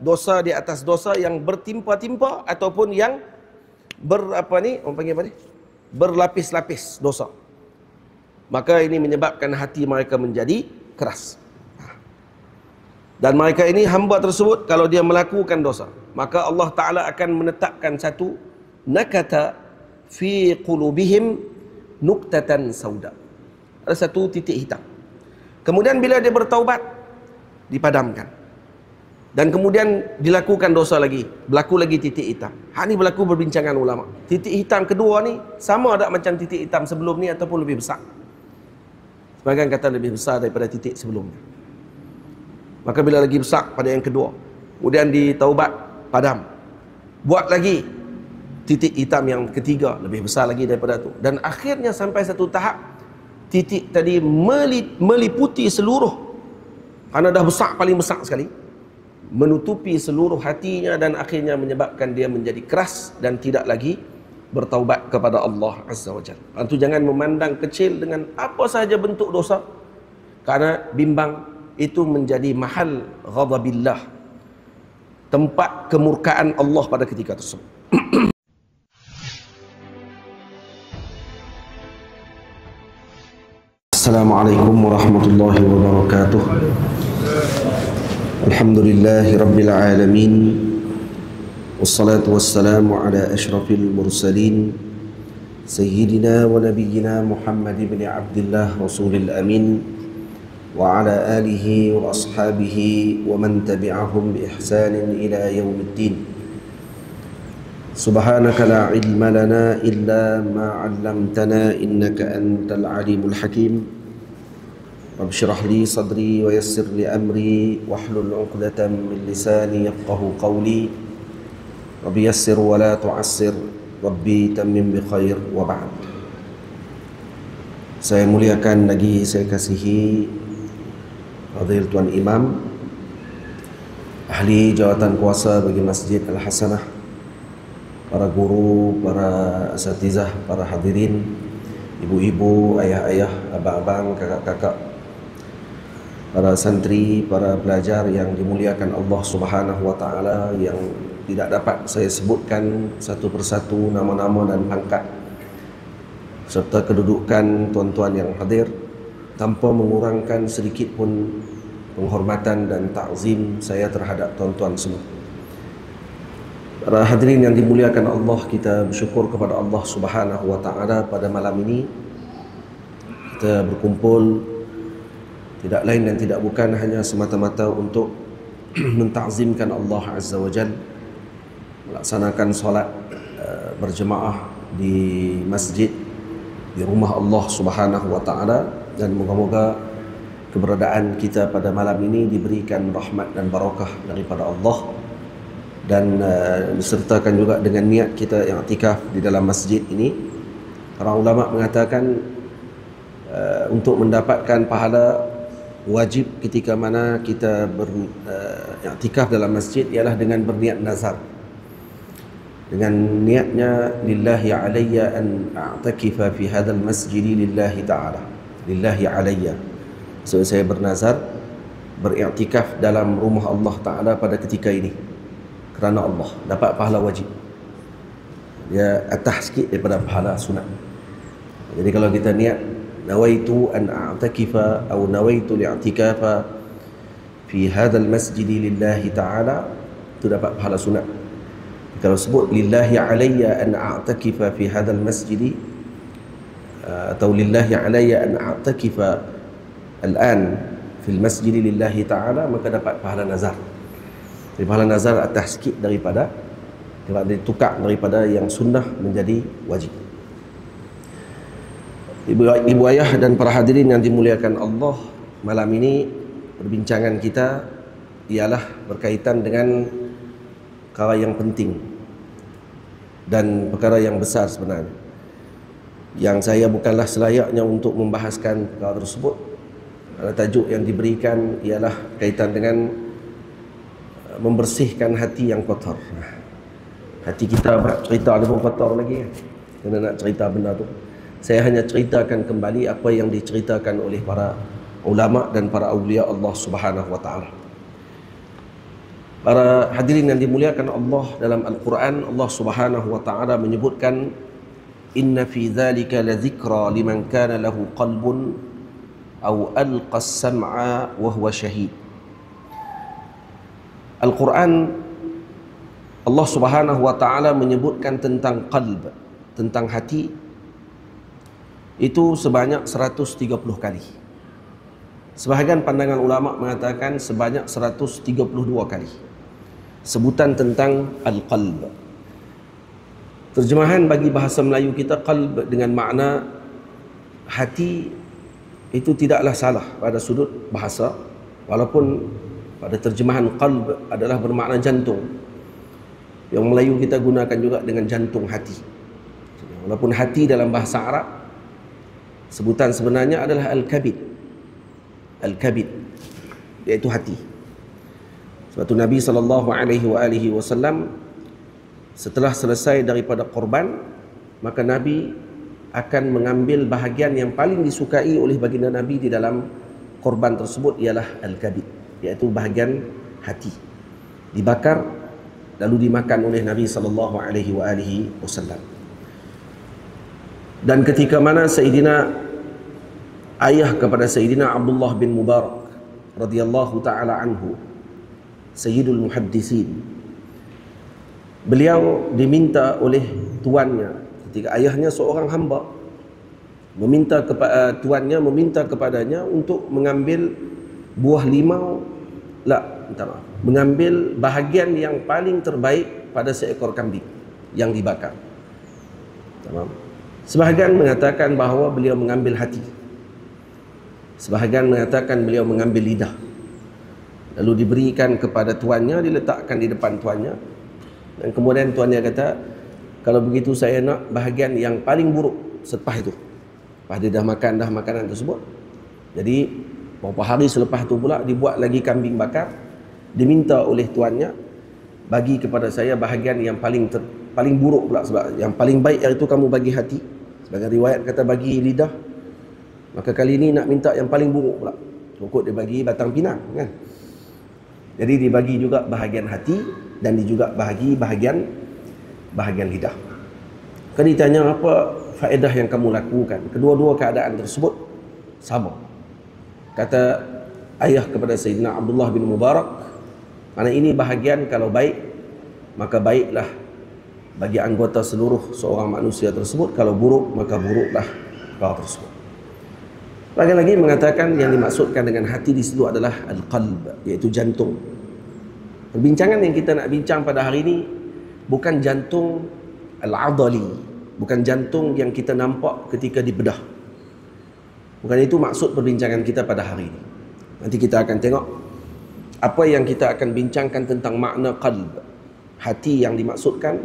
dosa di atas dosa yang bertimpa-timpa ataupun yang berlapis-lapis dosa. Maka ini menyebabkan hati mereka menjadi keras. Dan mereka ini, hamba tersebut, kalau dia melakukan dosa, maka Allah Ta'ala akan menetapkan satu nakata fi qulubihim nuktatan sauda. Ada satu titik hitam. Kemudian bila dia bertaubat, dipadamkan. Dan kemudian dilakukan dosa lagi, berlaku lagi titik hitam. Ini berlaku berbincangan ulama. Titik hitam kedua ni sama ada macam titik hitam sebelum ni ataupun lebih besar. Sebagian kata lebih besar daripada titik sebelumnya. Maka bila lagi besar pada yang kedua, kemudian ditaubat, padam. Buat lagi titik hitam yang ketiga, lebih besar lagi daripada tu. Dan akhirnya sampai satu tahap, titik tadi meliputi seluruh, kerana dah besar, paling besar sekali, menutupi seluruh hatinya dan akhirnya menyebabkan dia menjadi keras dan tidak lagi bertaubat kepada Allah Azza wa Jalla. Itu jangan memandang kecil dengan apa sahaja bentuk dosa, kerana bimbang itu menjadi mahal ghadabillah, tempat kemurkaan Allah pada ketika tersebut. Assalamualaikum warahmatullahi wabarakatuh. Alhamdulillahi rabbil alamin. Wassalatu wassalamu ala ashrafil mursalin Sayyidina wa nabiyyina Muhammad ibn Abdullah Rasulil Amin, wa ala alihi wa ashabihi wa man tabi'ahum bi ihsanin ila yaumiddin. Subhanaka la ilma lana illa ma 'allamtana innaka antal alimul hakim. Rabb shrah li sadri wa yassir li amri wahlul 'uqdatam min lisani yafqahu qawli. Rabbi yassir wa la tu'assir, Rabbi tammim bi khair, wa ba'd. Saya muliakan lagi, saya kasihi Fadil Tuan Imam, ahli jawatan kuasa bagi Masjid Al-Hasanah, para guru, para asatizah, para hadirin, ibu-ibu, ayah-ayah, abang-abang, kakak-kakak, para santri, para pelajar yang dimuliakan Allah Subhanahu wa Ta'ala, yang tidak dapat saya sebutkan satu persatu nama-nama dan pangkat serta kedudukan tuan-tuan yang hadir, tanpa mengurangkan sedikit pun penghormatan dan ta'zim saya terhadap tuan-tuan semua. Para hadirin yang dimuliakan Allah, kita bersyukur kepada Allah Subhanahu wa Ta'ala pada malam ini kita berkumpul tidak lain dan tidak bukan hanya semata-mata untuk mentazimkan Allah Azza wa Jalla, melaksanakan solat berjemaah di masjid, di rumah Allah Subhanahu wa Ta'ala, dan moga-moga keberadaan kita pada malam ini diberikan rahmat dan barakah daripada Allah, dan disertakan juga dengan niat kita yang i'tikaf di dalam masjid ini. Para ulama mengatakan untuk mendapatkan pahala wajib ketika mana kita i'tikaf dalam masjid ialah dengan berniat nazar, dengan niatnya lillahi alayya an a'takifa fi hadzal masjid lillahi ta'ala, lillahi alayya. So saya bernazar beriktikaf dalam rumah Allah Ta'ala pada ketika ini kerana Allah, dapat pahala wajib. Dia atas sikit daripada pahala sunat. Jadi kalau kita niat nawaitu an a'takifa atau nawaitu li'tikafa fi hadzal masjid lillahi ta'ala, itu dapat pahala sunat. Kalau sebut lillahi alayya an a'takifa fi hadzal masjid atau lillahi alayya an a'takifa al-an fil masjid lillahi ta'ala, maka dapat pahala nazar. Jadi pahala nazar atas sikit daripada ditukar daripada yang sunnah menjadi wajib. Ibu ayah dan para hadirin yang dimuliakan Allah, malam ini perbincangan kita ialah berkaitan dengan perkara yang penting dan perkara yang besar sebenarnya, yang saya bukanlah selayaknya untuk membahaskan perkara tersebut. Tajuk yang diberikan ialah kaitan dengan membersihkan hati yang kotor. Hati kita cerita ada pun kotor lagi kan? Kena nak cerita benda tu. Saya hanya ceritakan kembali apa yang diceritakan oleh para ulama dan para awliya Allah Subhanahu wa Ta'ala. Para hadirin yang dimuliakan Allah, dalam Al-Quran Allah Subhanahu wa taala menyebutkan, inna fi dzalika ladzikra liman kana lahu qalbun aw alqa as-sam'a wa huwa syahid. Al-Quran Allah Subhanahu wa taala menyebutkan tentang qalb, tentang hati, itu sebanyak 130 kali. Sebahagian pandangan ulama mengatakan sebanyak 132 kali sebutan tentang al-qalb. Terjemahan bagi bahasa Melayu kita, qalb dengan makna hati, itu tidaklah salah pada sudut bahasa, walaupun pada terjemahan qalb adalah bermakna jantung. Yang Melayu kita gunakan juga dengan jantung hati. Walaupun hati dalam bahasa Arab sebutan sebenarnya adalah al-kabid. Al-kabid iaitu hati. Sebab itu Nabi SAW setelah selesai daripada korban, maka Nabi akan mengambil bahagian yang paling disukai oleh baginda Nabi di dalam korban tersebut, ialah al-kabid, iaitu bahagian hati. Dibakar lalu dimakan oleh Nabi SAW. Dan ketika mana Sayyidina ayah kepada Sayyidina Abdullah bin Mubarak radhiyallahu taala anhu, Sayyidul Muhaddisin, beliau diminta oleh tuannya, ketika ayahnya seorang hamba, meminta kepada tuannya, meminta kepadanya untuk mengambil buah limau, mengambil bahagian yang paling terbaik pada seekor kambing yang dibakar. Sebahagian mengatakan bahawa beliau mengambil hati, sebahagian mengatakan beliau mengambil lidah, lalu diberikan kepada tuannya, diletakkan di depan tuannya, dan kemudian tuannya kata, kalau begitu saya nak bahagian yang paling buruk selepas itu. Lepas dia dah makan dah makanan tersebut, jadi beberapa hari selepas itu pula dibuat lagi kambing bakar, diminta oleh tuannya, bagi kepada saya bahagian yang paling buruk pula, sebab yang paling baik itu kamu bagi hati, sebagai riwayat kata bagi lidah, maka kali ini nak minta yang paling buruk pula. Pokok dia bagi batang pinang kan. Jadi dibagi juga bahagian hati, dan juga bahagi bahagian lidah. Kan ditanya, apa faedah yang kamu lakukan? Kedua-dua keadaan tersebut sama. Kata ayah kepada Sayyidina Abdullah bin Mubarak, mana ini bahagian kalau baik, maka baiklah bagi anggota seluruh seorang manusia tersebut, kalau buruk maka buruklah perkara tersebut. Lagi-lagi mengatakan yang dimaksudkan dengan hati di situ adalah al-qalb, iaitu jantung. Perbincangan yang kita nak bincang pada hari ini bukan jantung al-adali, bukan jantung yang kita nampak ketika dibedah. Bukan itu maksud perbincangan kita pada hari ini. Nanti kita akan tengok apa yang kita akan bincangkan tentang makna qalb, hati yang dimaksudkan,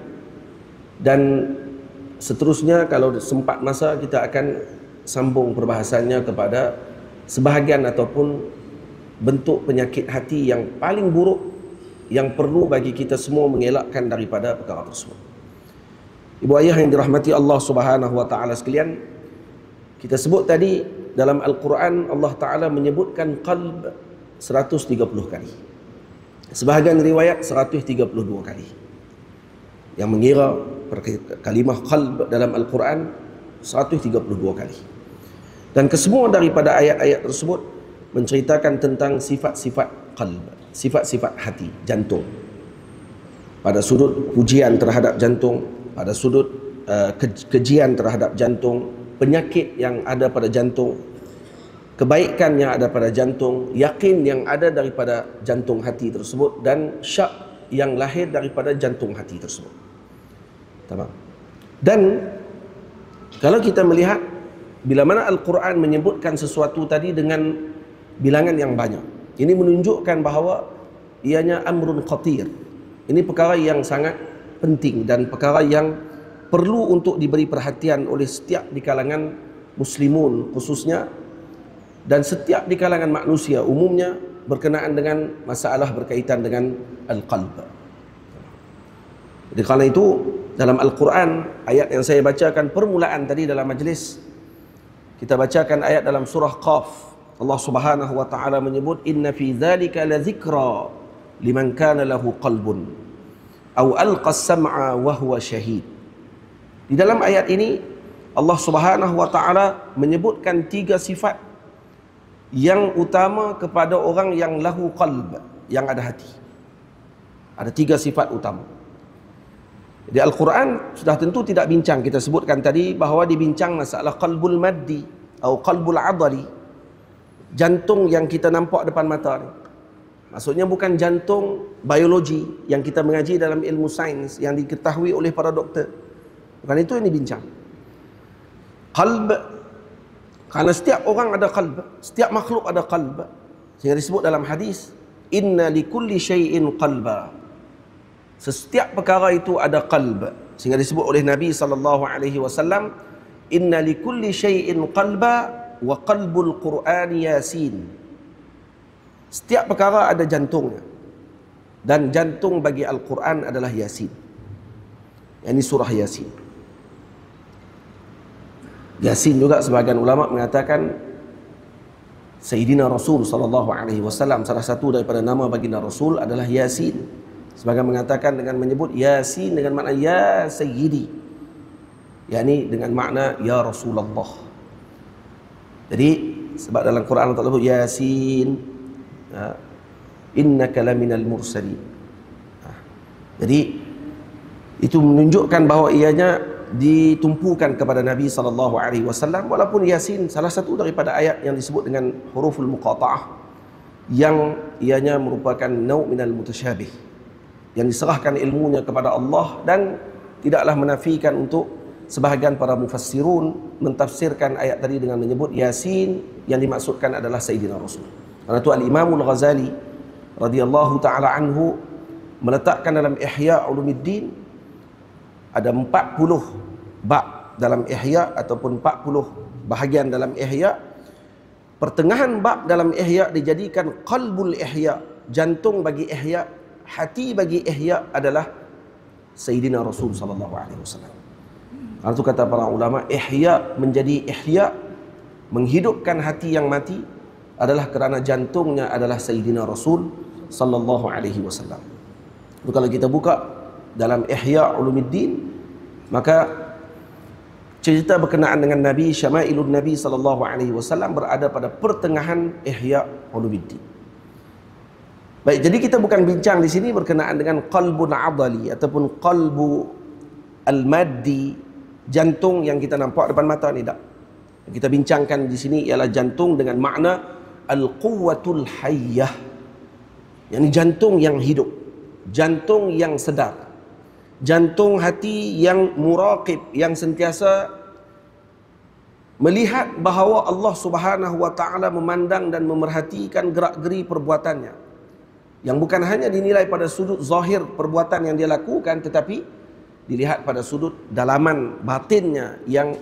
dan seterusnya kalau sempat masa kita akan sambung perbahasannya kepada sebahagian ataupun bentuk penyakit hati yang paling buruk, yang perlu bagi kita semua mengelakkan daripada perkara tersebut. Ibu ayah yang dirahmati Allah Subhanahu wa taala sekalian, kita sebut tadi dalam Al-Quran Allah Ta'ala menyebutkan qalb 130 kali. Sebahagian riwayat 132 kali. Yang mengira kalimah qalb dalam Al-Quran 132 kali. Dan kesemua daripada ayat-ayat tersebut menceritakan tentang sifat-sifat qalb, sifat-sifat hati, jantung. Pada sudut pujian terhadap jantung, pada sudut kejian terhadap jantung, penyakit yang ada pada jantung, kebaikan yang ada pada jantung, yakin yang ada daripada jantung hati tersebut, dan syak yang lahir daripada jantung hati tersebut. Tamam. Dan kalau kita melihat, bila mana Al-Quran menyebutkan sesuatu tadi dengan bilangan yang banyak, ini menunjukkan bahawa ianya amrun khatir. Ini perkara yang sangat penting dan perkara yang perlu untuk diberi perhatian oleh setiap di kalangan muslimun khususnya, dan setiap di kalangan manusia umumnya, berkenaan dengan masalah berkaitan dengan al-qalb. Jadi kerana itu dalam Al-Quran, ayat yang saya bacakan permulaan tadi dalam majlis, kita bacakan ayat dalam surah Qaf. Allah Subhanahu wa taala menyebut, inna fi dzalika la dzikra liman kana lahu qalbun aw alqa as-sam'a wa huwa syahid. Di dalam ayat ini Allah Subhanahu wa taala menyebutkan 3 sifat yang utama kepada orang yang lahu qalb, yang ada hati. Ada 3 sifat utama. Di Al-Quran sudah tentu tidak bincang, kita sebutkan tadi bahawa dibincang masalah qalbul maddi atau qalbul adali, jantung yang kita nampak depan mata ni. Maksudnya bukan jantung biologi yang kita mengaji dalam ilmu sains yang diketahui oleh para doktor. Bukan itu yang dibincang. Qalb, kerana setiap orang ada qalb, setiap makhluk ada qalb. Sehingga disebut dalam hadis, inna likulli syai'in qalba. Setiap perkara itu ada qalb. Sehingga disebut oleh Nabi SAW, inna likulli syai'in qalba wa qalbul Qur'ani Yasin. Setiap perkara ada jantungnya. Dan jantung bagi Al-Quran adalah Yasin. Ini surah Yasin. Yasin juga sebagian ulama mengatakan Sayyidina Rasul SAW, salah satu daripada nama baginda Rasul adalah Yasin. Sebagian mengatakan dengan menyebut Yasin dengan makna Ya Sayyidi, yakni dengan makna Ya Rasulullah. Jadi sebab dalam Quran Allah sebut Yasin, innaka laminal mursalin. Jadi itu menunjukkan bahawa ianya ditumpukan kepada Nabi SAW, walaupun Yasin salah satu daripada ayat yang disebut dengan huruful muqata'ah, yang ianya merupakan nau' minal mutasyabih, yang diserahkan ilmunya kepada Allah, dan tidaklah menafikan untuk sebahagian para mufassirun mentafsirkan ayat tadi dengan menyebut Yasin yang dimaksudkan adalah Sayyidina Rasul. Karena itu Al-Imamul Ghazali radhiyallahu ta'ala anhu meletakkan dalam Ihya Ulumuddin ada 40 bab dalam Ihya, ataupun 40 bahagian dalam Ihya. Pertengahan bab dalam Ihya dijadikan qalbul Ihya, jantung bagi Ihya, hati bagi Ihya adalah Sayyidina Rasul sallallahu alaihi wasallam. Karena itu kata para ulama, Ihya menjadi Ihya, menghidupkan hati yang mati, adalah kerana jantungnya adalah Sayyidina Rasul sallallahu alaihi wasallam. Itu kalau kita buka dalam Ihya Ulumuddin, maka cerita berkenaan dengan Nabi, Syama'ilun Nabi sallallahu alaihi wasallam berada pada pertengahan Ihya Ulumuddin. Baik, jadi kita bukan bincang di sini berkenaan dengan qalbun adali ataupun qalbu al-maddi, jantung yang kita nampak depan mata ni, tak. Yang kita bincangkan di sini ialah jantung dengan makna al-quwwatul hayyah, yakni jantung yang hidup, jantung yang sedar, jantung hati yang muraqib, yang sentiasa melihat bahawa Allah Subhanahu wa taala memandang dan memerhatikan gerak-geri perbuatannya, yang bukan hanya dinilai pada sudut zahir perbuatan yang dia lakukan, tetapi dilihat pada sudut dalaman batinnya yang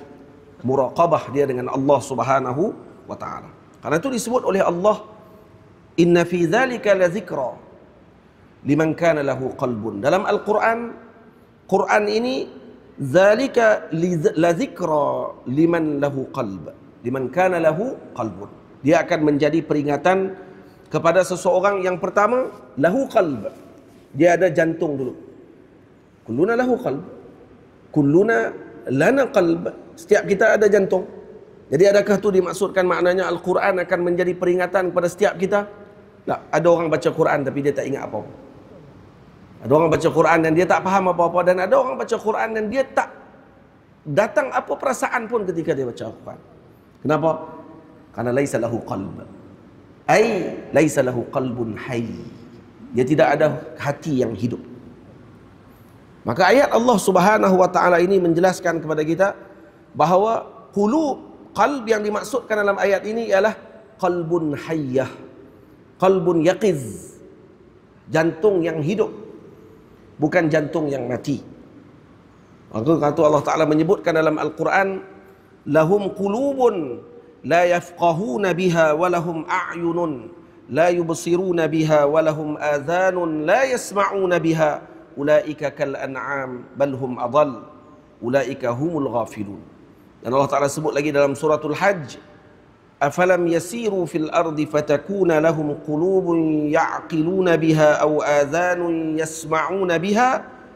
muraqabah dia dengan Allah Subhanahu wa taala. Karena itu disebut oleh Allah, inna fi dzalika la dzikra liman kana lahu qalbun. Dalam Al-Quran, Quran ini zalika la dzikra liman lahu qalb, liman kana lahu qalbun. Dia akan menjadi peringatan kepada seseorang yang pertama lahu qalb, dia ada jantung dulu. Kulluna lahu qalb, kulluna lana qalb, setiap kita ada jantung. Jadi adakah itu dimaksudkan maknanya Al-Quran akan menjadi peringatan kepada setiap kita? Tak, ada orang baca Quran tapi dia tak ingat apa-apa. Ada orang baca Quran dan dia tak faham apa-apa, dan ada orang baca Quran dan dia tak datang apa perasaan pun ketika dia baca Al-Quran. Kenapa? Karena laisa lahu qalb. Ai laisa lahu qalbun hayy. Dia tidak ada hati yang hidup. Maka ayat Allah Subhanahu wa taala ini menjelaskan kepada kita bahawa qalb yang dimaksudkan dalam ayat ini ialah qalbun hayyah, qalbun yaqiz, jantung yang hidup, bukan jantung yang mati. Maka Allah Ta'ala menyebutkan dalam Al-Quran, lahum qulubun la yafqahuna biha walahum a'yunun la yubsiruna biha walahum adhanun la yasma'una biha ulaika kal an'am bal hum adall ulaika humul ghafilun. Dan Allah Ta'ala sebut lagi dalam suratul Hajj, afalam yasiru fil ardi fatakuna lahum qulubun ya'qiluna biha aw adhanun yasma'una biha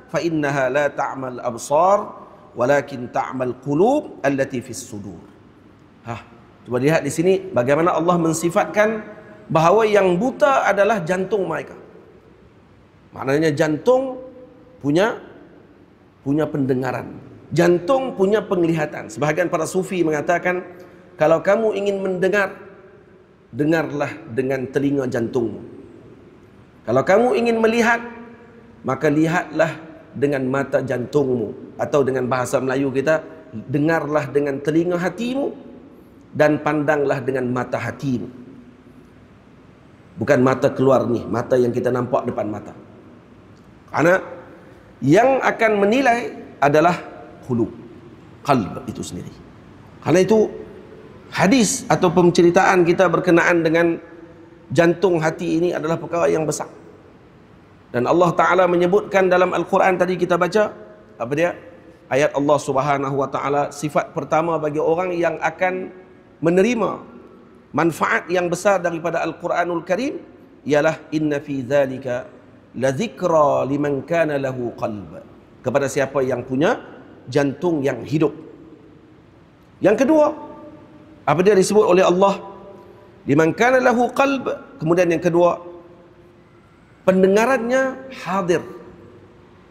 fa innaha la ta'mal absar walakin ta'mal qulub allati fis sudur. Cuba lihat di sini bagaimana Allah mensifatkan bahawa yang buta adalah jantung mereka. Maknanya jantung punya pendengaran, jantung punya penglihatan. Sebahagian para sufi mengatakan, kalau kamu ingin mendengar, dengarlah dengan telinga jantungmu. Kalau kamu ingin melihat, maka lihatlah dengan mata jantungmu. Atau dengan bahasa Melayu kita, dengarlah dengan telinga hatimu dan pandanglah dengan mata hatimu. Bukan mata keluar ni, mata yang kita nampak depan mata. Karena yang akan menilai adalah qulub, qalb itu sendiri. Karena itu hadis atau penceritaan kita berkenaan dengan jantung hati ini adalah perkara yang besar. Dan Allah Ta'ala menyebutkan dalam Al-Quran tadi kita baca, apa dia? Ayat Allah Subhanahu Wa Ta'ala, sifat pertama bagi orang yang akan menerima manfaat yang besar daripada Al-Quranul Karim ialah inna fi dzalika la dzikra liman kana lahu qalb. Kepada siapa yang punya jantung yang hidup. Yang kedua, apa dia disebut oleh Allah? Liman kana lahu qalb. Kemudian yang kedua, pendengarannya hadir.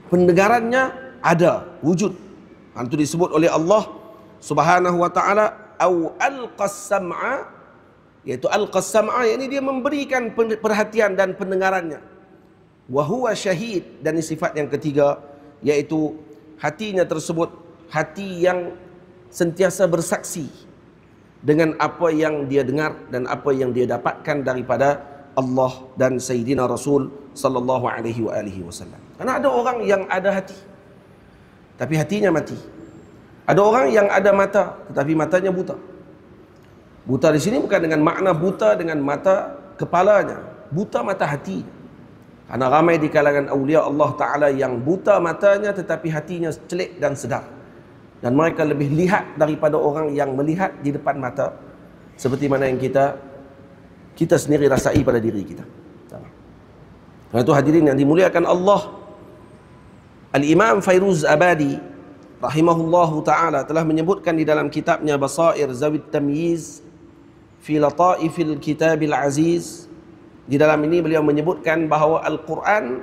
Pendengarannya ada, wujud. Itu disebut oleh Allah Subhanahu Wa Ta'ala au alqas sam'a, yaitu alqas sam'a, yakni dia memberikan perhatian dan pendengarannya. Wa huwa syahid, dan sifat yang ketiga yaitu hatinya tersebut hati yang sentiasa bersaksi dengan apa yang dia dengar dan apa yang dia dapatkan daripada Allah dan Sayyidina Rasul sallallahu alaihi wasallam. Karena ada orang yang ada hati tapi hatinya mati. Ada orang yang ada mata tetapi matanya buta. Buta di sini bukan dengan makna buta dengan mata kepalanya, buta mata hati. Karena ramai di kalangan awliya Allah Ta'ala yang buta matanya tetapi hatinya celik dan sedar. Dan mereka lebih lihat daripada orang yang melihat di depan mata, seperti mana yang kita sendiri rasai pada diri kita. Karena itu hadirin yang dimuliakan Allah, Al-Imam Fairuz Abadi rahimahullahu ta'ala telah menyebutkan di dalam kitabnya Basair Zawid Tamyiz fi Lataifil Kitabil Aziz. Di dalam ini beliau menyebutkan bahawa Al-Quran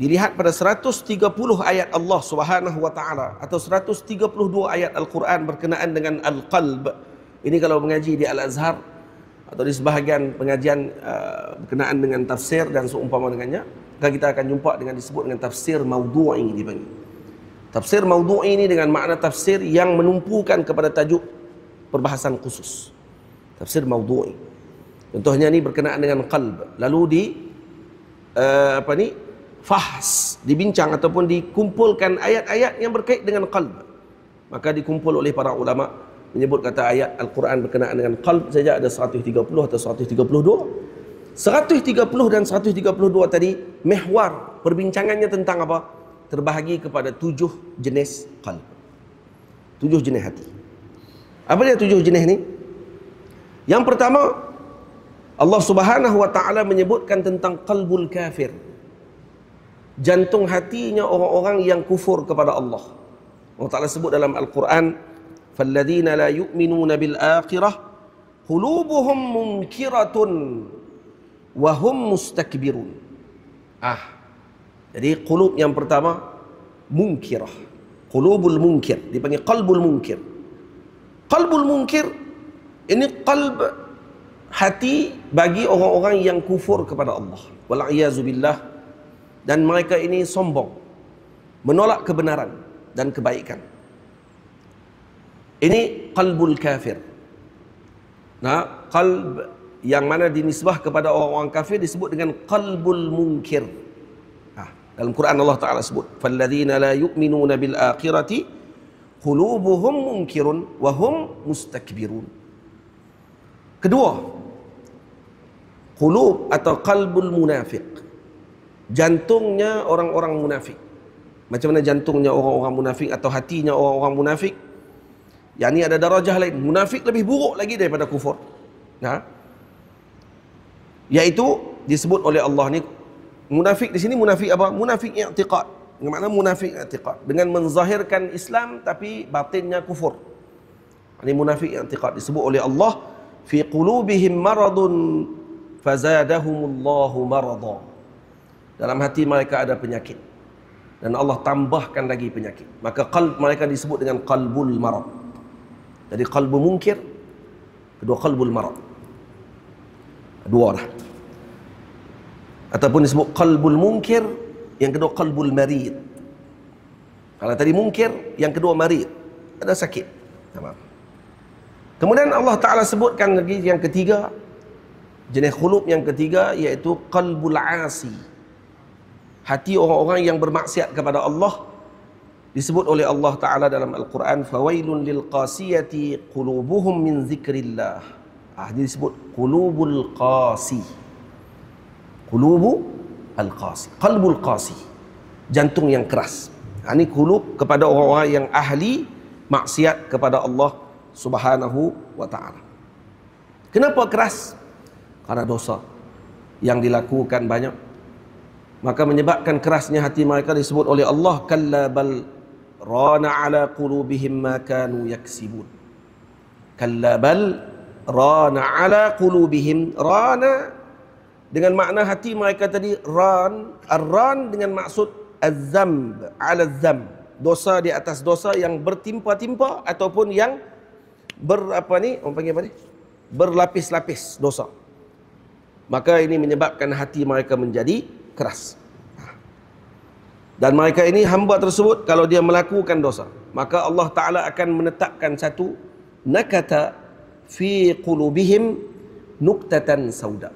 dilihat pada 130 ayat Allah Subhanahu Wa Ta'ala atau 132 ayat Al-Quran berkenaan dengan Al-Qalb. Ini kalau mengaji di Al-Azhar atau di sebahagian pengajian berkenaan dengan tafsir dan seumpama dengannya, maka kita akan jumpa dengan disebut dengan tafsir maudhu'i dipanggil. Tafsir maudhu'i ini dengan makna tafsir yang menumpukan kepada tajuk perbahasan khusus. Tafsir maudhu'i. Contohnya ni berkenaan dengan qalb. Lalu fahs, dibincang ataupun dikumpulkan ayat-ayat yang berkait dengan qalb. Maka dikumpul oleh para ulama menyebut kata ayat Al-Quran berkenaan dengan qalb saja ada 130 atau 132. 130 dan 132 tadi mihwar perbincangannya tentang apa? Terbahagi kepada 7 jenis qalb. 7 jenis hati. Apa dia 7 jenis ni? Yang pertama, Allah Subhanahu Wa Ta'ala menyebutkan tentang qalbul kafir, jantung hatinya orang-orang yang kufur kepada Allah. Allah Ta'ala sebut dalam Al-Quran, فَالَّذِينَ لَا يُؤْمِنُونَ بِالْآخِرَةِ قُلُوبُهُمْ مُنْكِرَةٌ وَهُمْ مُسْتَكْبِرُونَ. Jadi qulub yang pertama munkirah, qulubul munkir, dipanggil qalbul munkir. Qalbul munkir ini qalb, hati bagi orang-orang yang kufur kepada Allah, wal'iyazu billah, dan mereka ini sombong, menolak kebenaran dan kebaikan. Ini qalbul kafir. Nah, qalb yang mana dinisbah kepada orang-orang kafir disebut dengan qalbul munkir. Dalam Quran Allah Ta'ala sebut, فَالَّذِينَ لَا يُؤْمِنُونَ بِالْآخِرَةِ قُلُوبُهُمْ مُنْكِرٌ وَهُمْ مُسْتَكْبِرُونَ. Kedua, qulub atau qalbul munafiq, jantungnya orang-orang munafik. Macam mana jantungnya orang-orang munafik atau hatinya orang-orang munafik? Yang ni ada darajah lain. Munafik lebih buruk lagi daripada kufur. Iaitu disebut oleh Allah ni, munafik di sini munafik apa? Munafik i'tiqad. Dengan makna munafik i'tiqad, dengan menzahirkan Islam tapi batinnya kufur. Ini munafik i'tiqad disebut oleh Allah, fi qulubihim maradun fazadahumullahu marada. Dalam hati mereka ada penyakit dan Allah tambahkan lagi penyakit. Maka qalb mereka disebut dengan qalbul marad. Jadi qalbu munkir, kedua qalbul marad. Dua dah. Ataupun disebut qalbul munkir, yang kedua qalbul marid. Kalau tadi munkir, yang kedua marid, ada sakit. Tamam. Kemudian Allah Ta'ala sebutkan lagi yang ketiga, jenis khulub yang ketiga, iaitu qalbul asi. Hati orang-orang yang bermaksiat kepada Allah. Disebut oleh Allah Ta'ala dalam Al-Quran, fawailun lil qasiyati qulubuhum min zikrillah. Jadi disebut qulubul qasi. Qulubu al-qasi, qalbul qasi, jantung yang keras. Ini qulub kepada orang-orang yang ahli maksiat kepada Allah Subhanahu wa ta'ala. Kenapa keras? Karena dosa yang dilakukan banyak, maka menyebabkan kerasnya hati mereka. Disebut oleh Allah, kalla bal rana ala qulubihim ma kanu yaksibun. Kalla bal rana ala qulubihim. Rana dengan makna hati mereka tadi, ran, ar-ran dengan maksud az-zamb ala az-zamb, dosa di atas dosa yang bertimpa-timpa ataupun yang orang panggil apa ni? Berlapis-lapis dosa. Maka ini menyebabkan hati mereka menjadi keras. Dan mereka ini, hamba tersebut, kalau dia melakukan dosa, maka Allah Ta'ala akan menetapkan satu nakata fi qulubihim nuktatan sauda.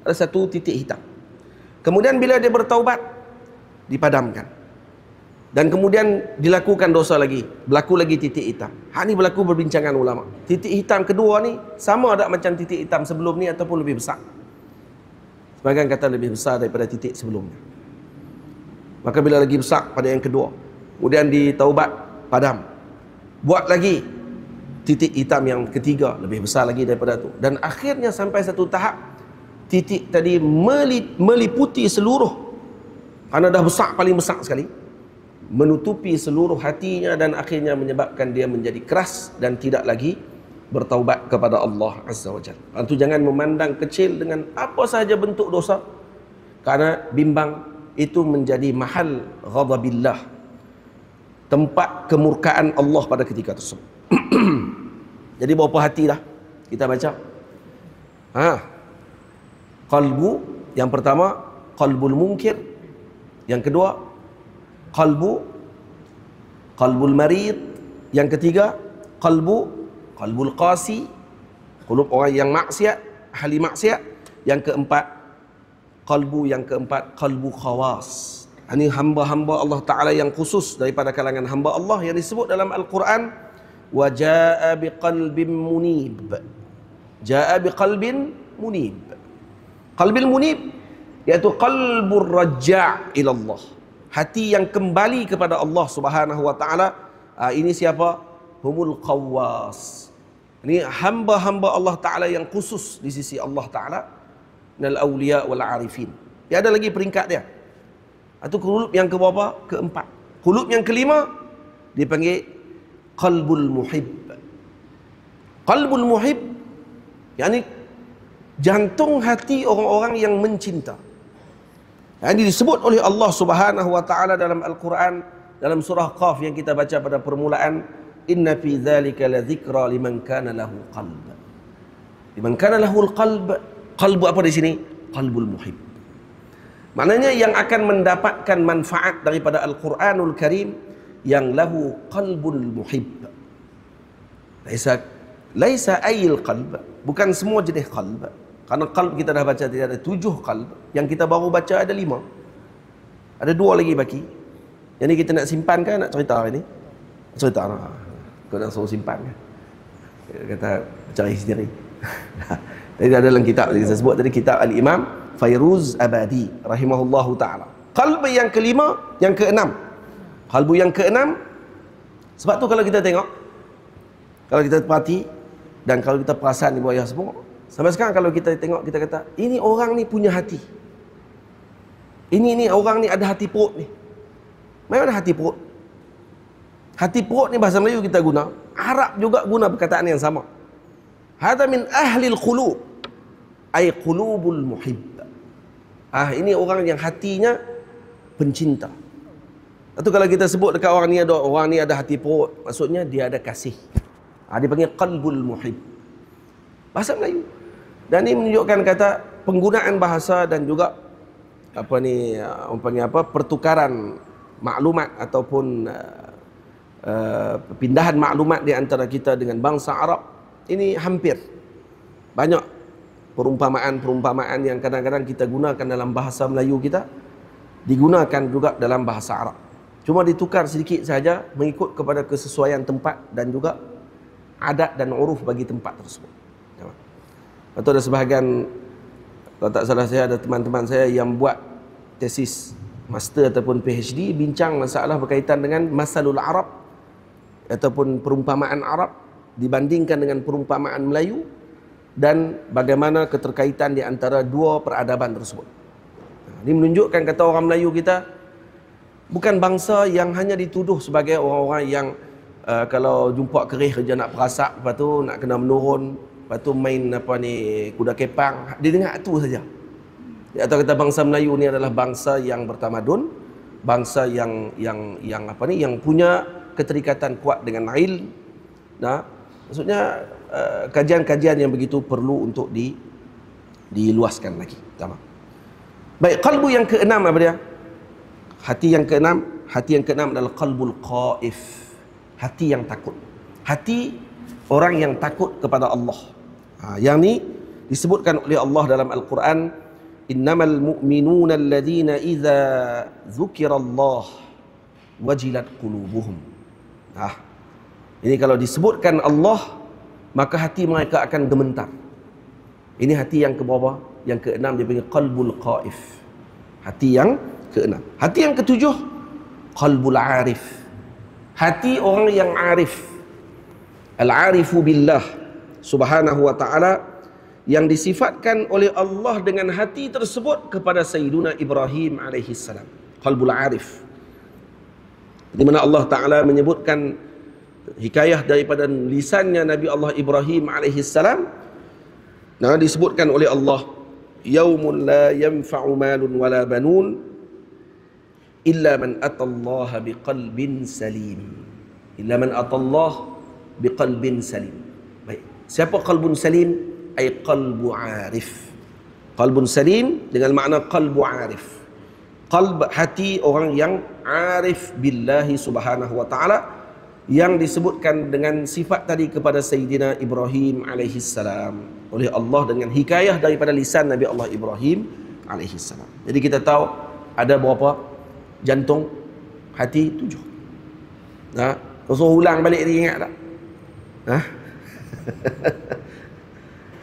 Ada satu titik hitam. Kemudian bila dia bertaubat, dipadamkan. Dan kemudian dilakukan dosa lagi, berlaku lagi titik hitam. Ini berlaku berbincangan ulama. Titik hitam kedua ni sama ada macam titik hitam sebelum ni ataupun lebih besar. Sebagian kata lebih besar daripada titik sebelumnya. Maka bila lagi besar pada yang kedua, kemudian ditaubat, padam. Buat lagi titik hitam yang ketiga, lebih besar lagi daripada tu. Dan akhirnya sampai satu tahap, titik tadi meliputi seluruh, kerana dah besar, paling besar sekali, menutupi seluruh hatinya dan akhirnya menyebabkan dia menjadi keras dan tidak lagi bertaubat kepada Allah Azza wa Jalla. Itu jangan memandang kecil dengan apa sahaja bentuk dosa, kerana bimbang itu menjadi mahal ghadabillah, tempat kemurkaan Allah pada ketika tersebut. Jadi berapa hati dah kita baca? Qalbu, yang pertama qalbul munkir, yang kedua qalbul marid, yang ketiga qalbul qasi, qulub orang yang maksiat, ahli maksiat, yang keempat qalbu khawas. Ini hamba-hamba Allah Ta'ala yang khusus daripada kalangan hamba Allah yang disebut dalam Al-Quran, wa jaa biqalbin munib. Jaa biqalbin munib. Qalbil munib iaitu qalbur raja' ila Allah, hati yang kembali kepada Allah Subhanahu wa taala. Ini siapa? Humul qawwas. Ini hamba-hamba Allah Taala yang khusus di sisi Allah Taala, minal awliya wal arifin. Dia ada lagi peringkat dia. Itu qulub yang keberapa? Keempat. Qulub yang kelima dipanggil qalbul muhib. Qalbul muhib yakni jantung hati orang-orang yang mencinta. Ini disebut oleh Allah Subhanahu wa taala dalam Al-Quran, dalam surah Qaf yang kita baca pada permulaan, inna fi dzalika la dzikra liman kana lahu qalb. Liman kana lahu qalb. Qalbu apa di sini? Qalbul muhib. Maknanya yang akan mendapatkan manfaat daripada Al-Quranul Karim yang lahu qalbul muhib. Laisa ayil qalb, bukan semua jenis qalb. Karena qalb kita dah baca tadi ada 7 qalb, yang kita baru baca ada 5. Ada 2 lagi baki. Yang ni kita nak simpan kan, nak cerita hari ni? Cerita lah. Kau nak suruh simpan kan? Kata cari sendiri. Jadi ada dalam kitab tadi saya sebut tadi, kitab Al-Imam Fairuz Abadi rahimahullahu ta'ala. Qalb yang kelima, yang keenam. Qalbu yang keenam. Sebab tu kalau kita tengok Kalau kita perhati dan kalau kita perasan ibu ayah semua, sampai sekarang kalau kita tengok, kita kata, ini orang ni punya hati. Ini orang ni ada hati perut ni. Memang ada hati perut. Hati perut ni bahasa Melayu kita guna. Arab juga guna perkataan yang sama. Hadza min ahlil qulub. Ay qulubul muhibb. Ini orang yang hatinya pencinta. Atau kalau kita sebut dekat orang ni ada hati perut, maksudnya dia ada kasih. Dia panggil qalbul muhibb. Bahasa Melayu. Dan ini menunjukkan kata penggunaan bahasa dan juga pertukaran maklumat ataupun pindahan maklumat di antara kita dengan bangsa Arab ini hampir banyak perumpamaan yang kadang-kadang kita gunakan dalam bahasa Melayu kita digunakan juga dalam bahasa Arab, cuma ditukar sedikit saja mengikut kepada kesesuaian tempat dan juga adat dan uruf bagi tempat tersebut. Atau ada sebahagian, kalau tak salah saya, ada teman-teman saya yang buat tesis master ataupun PhD bincang masalah berkaitan dengan masalul Arab ataupun perumpamaan Arab dibandingkan dengan perumpamaan Melayu dan bagaimana keterkaitan di antara dua peradaban tersebut. Ini menunjukkan kata orang Melayu kita bukan bangsa yang hanya dituduh sebagai orang-orang yang kalau jumpa kerih kerja nak perasak, lepas tu nak kena menurun, lepas tu main kuda kepang, dia dengar itu saja. Atau kata bangsa Melayu ni adalah bangsa yang bertamadun, bangsa yang punya keterikatan kuat dengan ilmu. Nah, maksudnya kajian-kajian yang begitu perlu untuk diluaskan lagi. Tamam. Baik, qalbu yang keenam apa dia? Hati yang keenam adalah qalbul qaif. Hati yang takut. Hati orang yang takut kepada Allah. Yang ni disebutkan oleh Allah dalam Al-Quran, innamal mu'minuna alladhina idza dzukirallah wajilat qulubuhum. Ini kalau disebutkan Allah, maka hati mereka akan gemetar. Ini hati yang ke bawah, yang keenam, dia panggil qalbul qaif. Hati yang keenam. Hati yang ketujuh, qalbul arif. Hati orang yang arif. Al-arifu billah subhanahu wa ta'ala, yang disifatkan oleh Allah dengan hati tersebut kepada Sayyiduna Ibrahim alaihi salam. Qalbul arif. Di mana Allah Ta'ala menyebutkan hikayah daripada lisannya Nabi Allah Ibrahim alaihi salam. Nah, disebutkan oleh Allah, yaumun la yanfa'u malun wala banun illa man atallaha biqalbin salim. Illa man atallaha biqalbin salim. Baik. Siapa qalbun salim? Ay qalbu arif. Qalbun salim dengan makna qalbu arif. Qalb, hati orang yang arif billahi subhanahu wa ta'ala, yang disebutkan dengan sifat tadi kepada Sayyidina Ibrahim alaihi salam oleh Allah dengan hikayah daripada lisan Nabi Allah Ibrahim alaihi salam. Jadi kita tahu ada berapa jantung hati? 7. Terus ulang balik dia, ingat tak?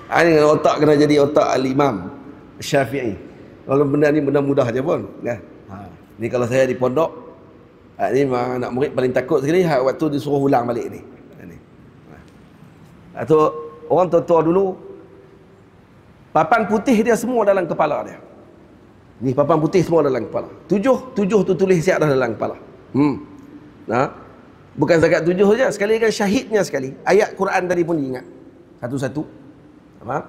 Ini otak kena jadi otak Al-Imam Syafi'i. Kalau benda ni benda mudah je pun. Ni kalau saya di pondok, ni anak murid paling takut sekali waktu disuruh ulang balik ni. Atau orang tua-tua dulu, papan putih dia semua dalam kepala dia. Ni papan putih semua dalam kepala. 7 tu tulis siap dah dalam kepala. Bukan zakat 7 saja, sekali kan syahidnya sekali. Ayat Quran tadi pun diingat. Satu-satu. Faham?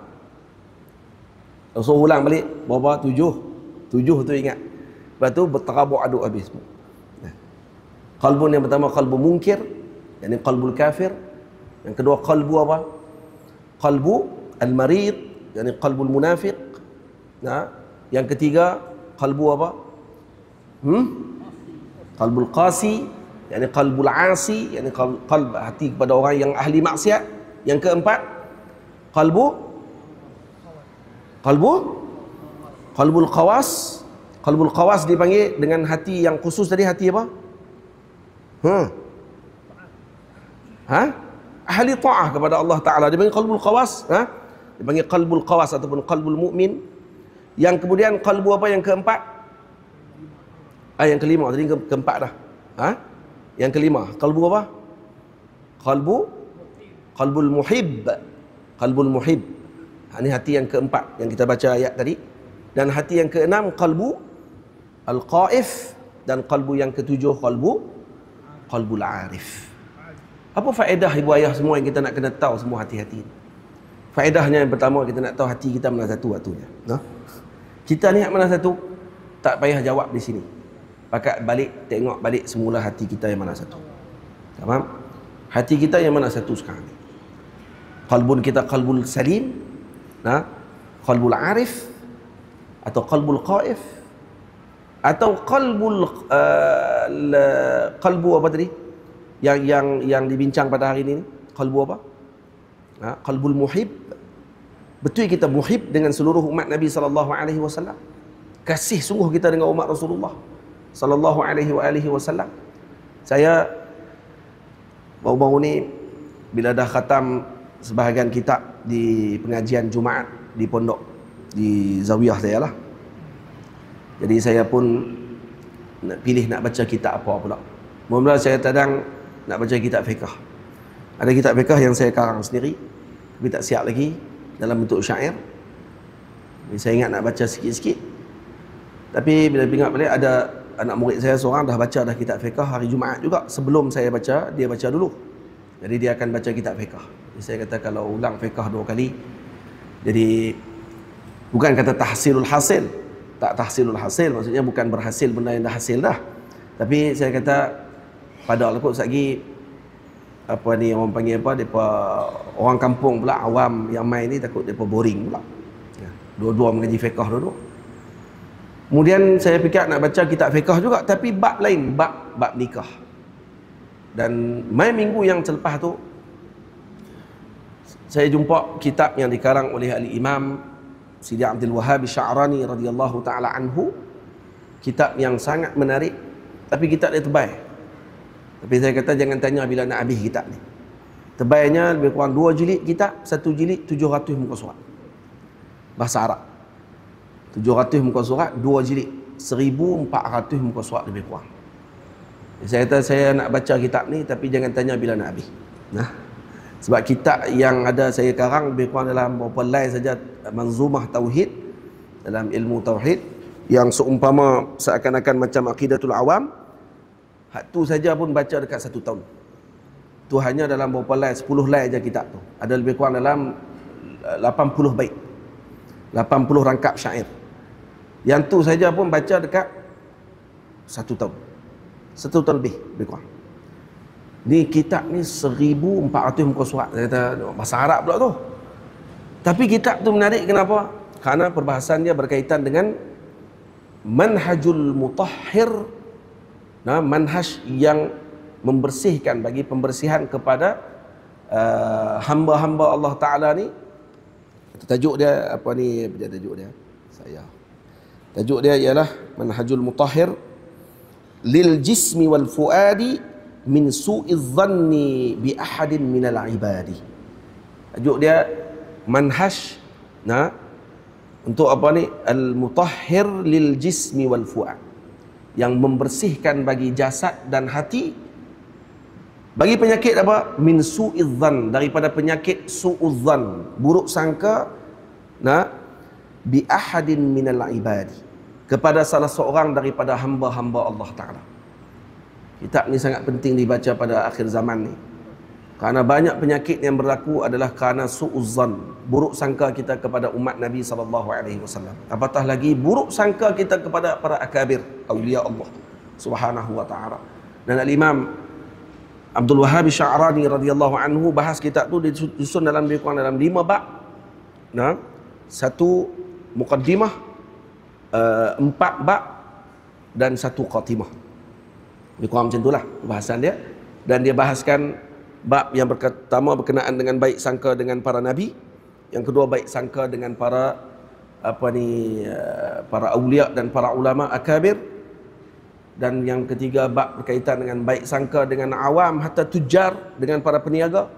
Rasul ulang balik, berapa? 7 tu ingat. Lepas tu berterabuk aduk habis semua. Qalbun yang pertama qalbu munkir, yakni qalbul kafir. Yang kedua qalbu apa? Qalbu al-marid, yakni qalbul munafiq. Yang ketiga qalbu apa? Qalbul qasi, yakni qalbul asi, yakni qalb hati kepada orang yang ahli maksiat. Yang keempat qalbul qawas. Qalbul qawas dipanggil dengan hati yang khusus tadi, hati apa? Ahli ta'ah kepada Allah Ta'ala, dipanggil qalbul qawas. Dipanggil qalbul qawas ataupun qalbul mu'min. Yang kemudian qalbu apa yang keempat? Yang kelima, tadi keempat dah. Yang kelima, qalbu apa? Qalbu qalbul muhib. Qalbul muhib. Ini hati yang keempat yang kita baca ayat tadi. Dan hati yang keenam qalbu al-qaif, dan qalbu yang ketujuh qalbul arif. Apa faedah ibu ayah semua yang kita nak kena tahu semua hati-hati? Faedahnya yang pertama, kita nak tahu hati kita mana satu waktunya. Nah, kita ni mana satu, tak payah jawab di sini. Pakat balik, tengok balik semula hati kita yang mana satu. Faham? Hati kita yang mana satu sekarang ni? Qalbun kita qalbul salim, nah, qalbul arif, atau qalbul qaif, atau qalbu apa tadi? Yang dibincang pada hari ini, qalbu apa? Qalbul muhib. Betul kita muhib dengan seluruh umat Nabi sallallahu alaihi wasallam. Kasih sungguh kita dengan umat Rasulullah sallallahu alaihi wasallam. Saya baru-baru ni bila dah khatam sebahagian kitab di pengajian Jumaat di pondok di zawiyah saya lah. Jadi saya pun nak pilih nak baca kitab apa pula. Mula-mula saya kadang nak baca kitab fiqh. Ada kitab fiqh yang saya karang sendiri, tapi tak siap lagi dalam bentuk syair. Jadi saya ingat nak baca sikit-sikit. Tapi bila ingat balik, ada anak murid saya seorang dah baca dah kitab fiqh hari Jumaat juga. Sebelum saya baca, dia baca dulu. Jadi dia akan baca kitab fiqh. Jadi saya kata kalau ulang fiqh 2 kali, jadi bukan kata tahsilul hasil. Tak tahsilul hasil, maksudnya bukan berhasil benda yang dah hasil dah. Tapi saya kata pada Allah kot lagi apa ni orang panggil apa, depa orang kampung pula, awam yang main ni takut depa boring pula. Ya, dua-dua mengaji fiqh dua-dua. Kemudian saya fikir nak baca kitab fiqh juga, tapi bab lain, bab nikah. Dan mai minggu yang selepas tu saya jumpa kitab yang dikarang oleh al-Imam Sidi Abdul Wahhab Sya'rani radhiyallahu taala anhu. Kitab yang sangat menarik, tapi kitab dia tebal. Tapi saya kata jangan tanya bila nak habis kitab ni. Tebalnya lebih kurang 2 jilid kitab, 1 jilid 700 muka surat. Bahasa Arab. 700 muka surat, 2 jilid 1400 muka surat lebih kurang. Saya kata saya nak baca kitab ni, tapi jangan tanya bila nak habis. Nah. Sebab kitab yang ada saya karang lebih kurang dalam beberapa line saja, manzumah tauhid, dalam ilmu tauhid, yang seumpama seakan-akan macam aqidatul awam. Hak tu saja pun baca dekat 1 tahun. Tu hanya dalam beberapa line, 10 line aja kitab tu. Ada lebih kurang dalam 80 bait. 80 rangkap syair. Yang tu saja pun baca dekat 1 tahun. 1 tahun lebih kurang. Ni kitab ni 1400 muka surat. Saya kata bahasa Arab pula tu. Tapi kitab tu menarik kenapa? Karena perbahasannya berkaitan dengan manhajul mutahhir. Nah, manhaj yang membersihkan, bagi pembersihan kepada hamba-hamba Allah Ta'ala ni. Tajuk dia apa ni? Apa tajuk dia? Tajuk dia ialah manhajul mutahhir lil jismi wal fuadi min su'iz dhanni bi ahadin minal ibadi. Tajuk dia manhaj untuk apa ni? Al mutahhir lil jismi wal fuad, yang membersihkan bagi jasad dan hati bagi penyakit apa? Min su'iz dhann, daripada penyakit su'udzan, buruk sangka, bi ahadin minal ibadi, kepada salah seorang daripada hamba-hamba Allah Ta'ala. Kitab ni sangat penting dibaca pada akhir zaman ni, kerana banyak penyakit yang berlaku adalah kerana su'uzzan, buruk sangka kita kepada umat Nabi SAW. Apatah lagi buruk sangka kita kepada para akabir awliya Allah Subhanahu wa ta'ala. Dan al-Imam Abdul Wahhab Sya'rani radhiyallahu anhu bahas kitab tu disusun dalam lebih kurang dalam 5 bab. 1 muqaddimah, 4 bab dan 1 khatimah. Lebih kurang macam itulah bahasan dia. Dan dia bahaskan bab yang pertama berkenaan dengan baik sangka dengan para nabi, yang kedua baik sangka dengan para para awliya dan para ulama akabir, dan yang ketiga bab berkaitan dengan baik sangka dengan awam hatta tujar, dengan para peniaga.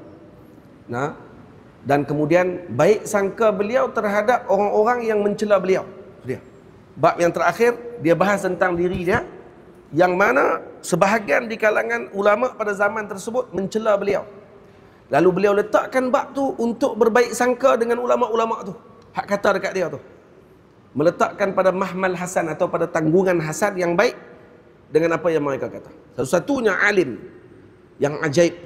Dan kemudian baik sangka beliau terhadap orang-orang yang mencela beliau. Dia bab yang terakhir dia bahas tentang diri dia, yang mana sebahagian di kalangan ulama pada zaman tersebut mencela beliau. Lalu beliau letakkan bab tu untuk berbaik sangka dengan ulama-ulama tu. Hak kata dekat dia tu. Meletakkan pada mahmal hasan atau pada tanggungan hasan yang baik dengan apa yang mereka kata. Satu-satunya alim yang ajaib,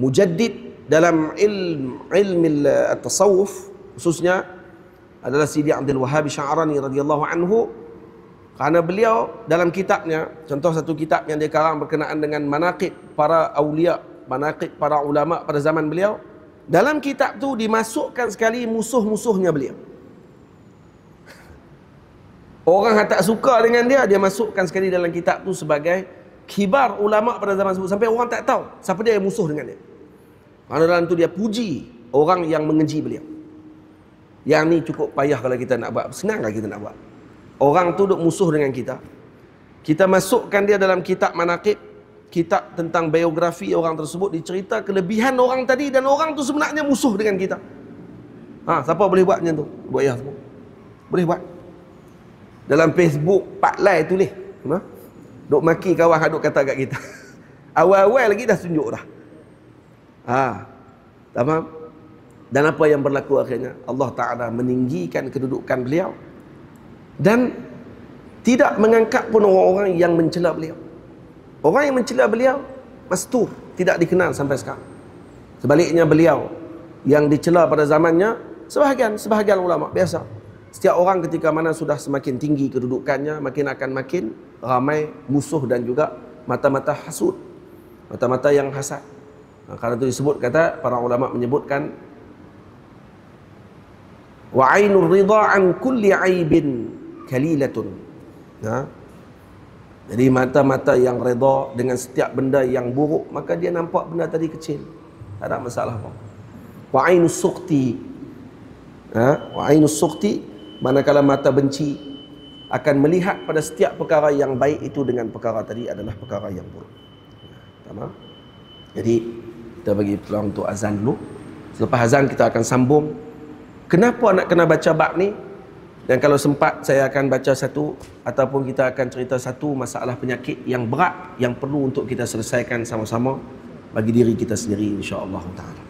mujaddid dalam ilmu at-tasawuf khususnya adalah Sidi Abdul Wahhab Sya'rani radhiyallahu anhu. Kerana beliau dalam kitabnya, contoh satu kitab yang dia karang berkenaan dengan manaqib para awliya, manaqib para ulama pada zaman beliau, dalam kitab tu dimasukkan sekali musuh-musuhnya beliau. Orang yang tak suka dengan dia, dia masukkan sekali dalam kitab tu sebagai kibar ulama pada zaman tersebut, sampai orang tak tahu siapa dia yang musuh dengan dia. Kerana dalam tu dia puji orang yang mengeji beliau. Yang ni cukup payah kalau kita nak buat. Senanglah kita nak buat. Orang tu duk musuh dengan kita. Kita masukkan dia dalam kitab manaqib, kitab tentang biografi orang tersebut, dicerita kelebihan orang tadi, dan orang tu sebenarnya musuh dengan kita. Siapa boleh buat macam tu? Buat ya semua. Boleh buat. Dalam Facebook, Pak Lai tulis. Duk maki kawan duk kata kat kita. Awal-awal lagi dah tunjuk dah. Tamam. Dan apa yang berlaku akhirnya? Allah Ta'ala meninggikan kedudukan beliau dan tidak mengangkat pun orang-orang yang mencela beliau. Orang yang mencela beliau mastur, tidak dikenal sampai sekarang. Sebaliknya beliau yang dicela pada zamannya, sebahagian ulama biasa. Setiap orang ketika mana sudah semakin tinggi kedudukannya, makin ramai musuh dan juga mata-mata hasud, mata-mata yang hasad. Karena itu disebut, kata para ulama menyebutkan, wa ainur ridha an kulli aibin kalilatun. Jadi mata-mata yang redha dengan setiap benda yang buruk, maka dia nampak benda tadi kecil, tak ada masalah apa. Wa ainus suqti, wa ainus suqti, manakala mata benci akan melihat pada setiap perkara yang baik itu dengan perkara tadi adalah perkara yang buruk. Tamam? Jadi kita bagi peluang untuk azan dulu. Selepas azan kita akan sambung kenapa nak kena baca bab ni, dan kalau sempat saya akan baca satu ataupun kita akan cerita satu masalah penyakit yang berat yang perlu untuk kita selesaikan sama-sama bagi diri kita sendiri, insya-Allah taala.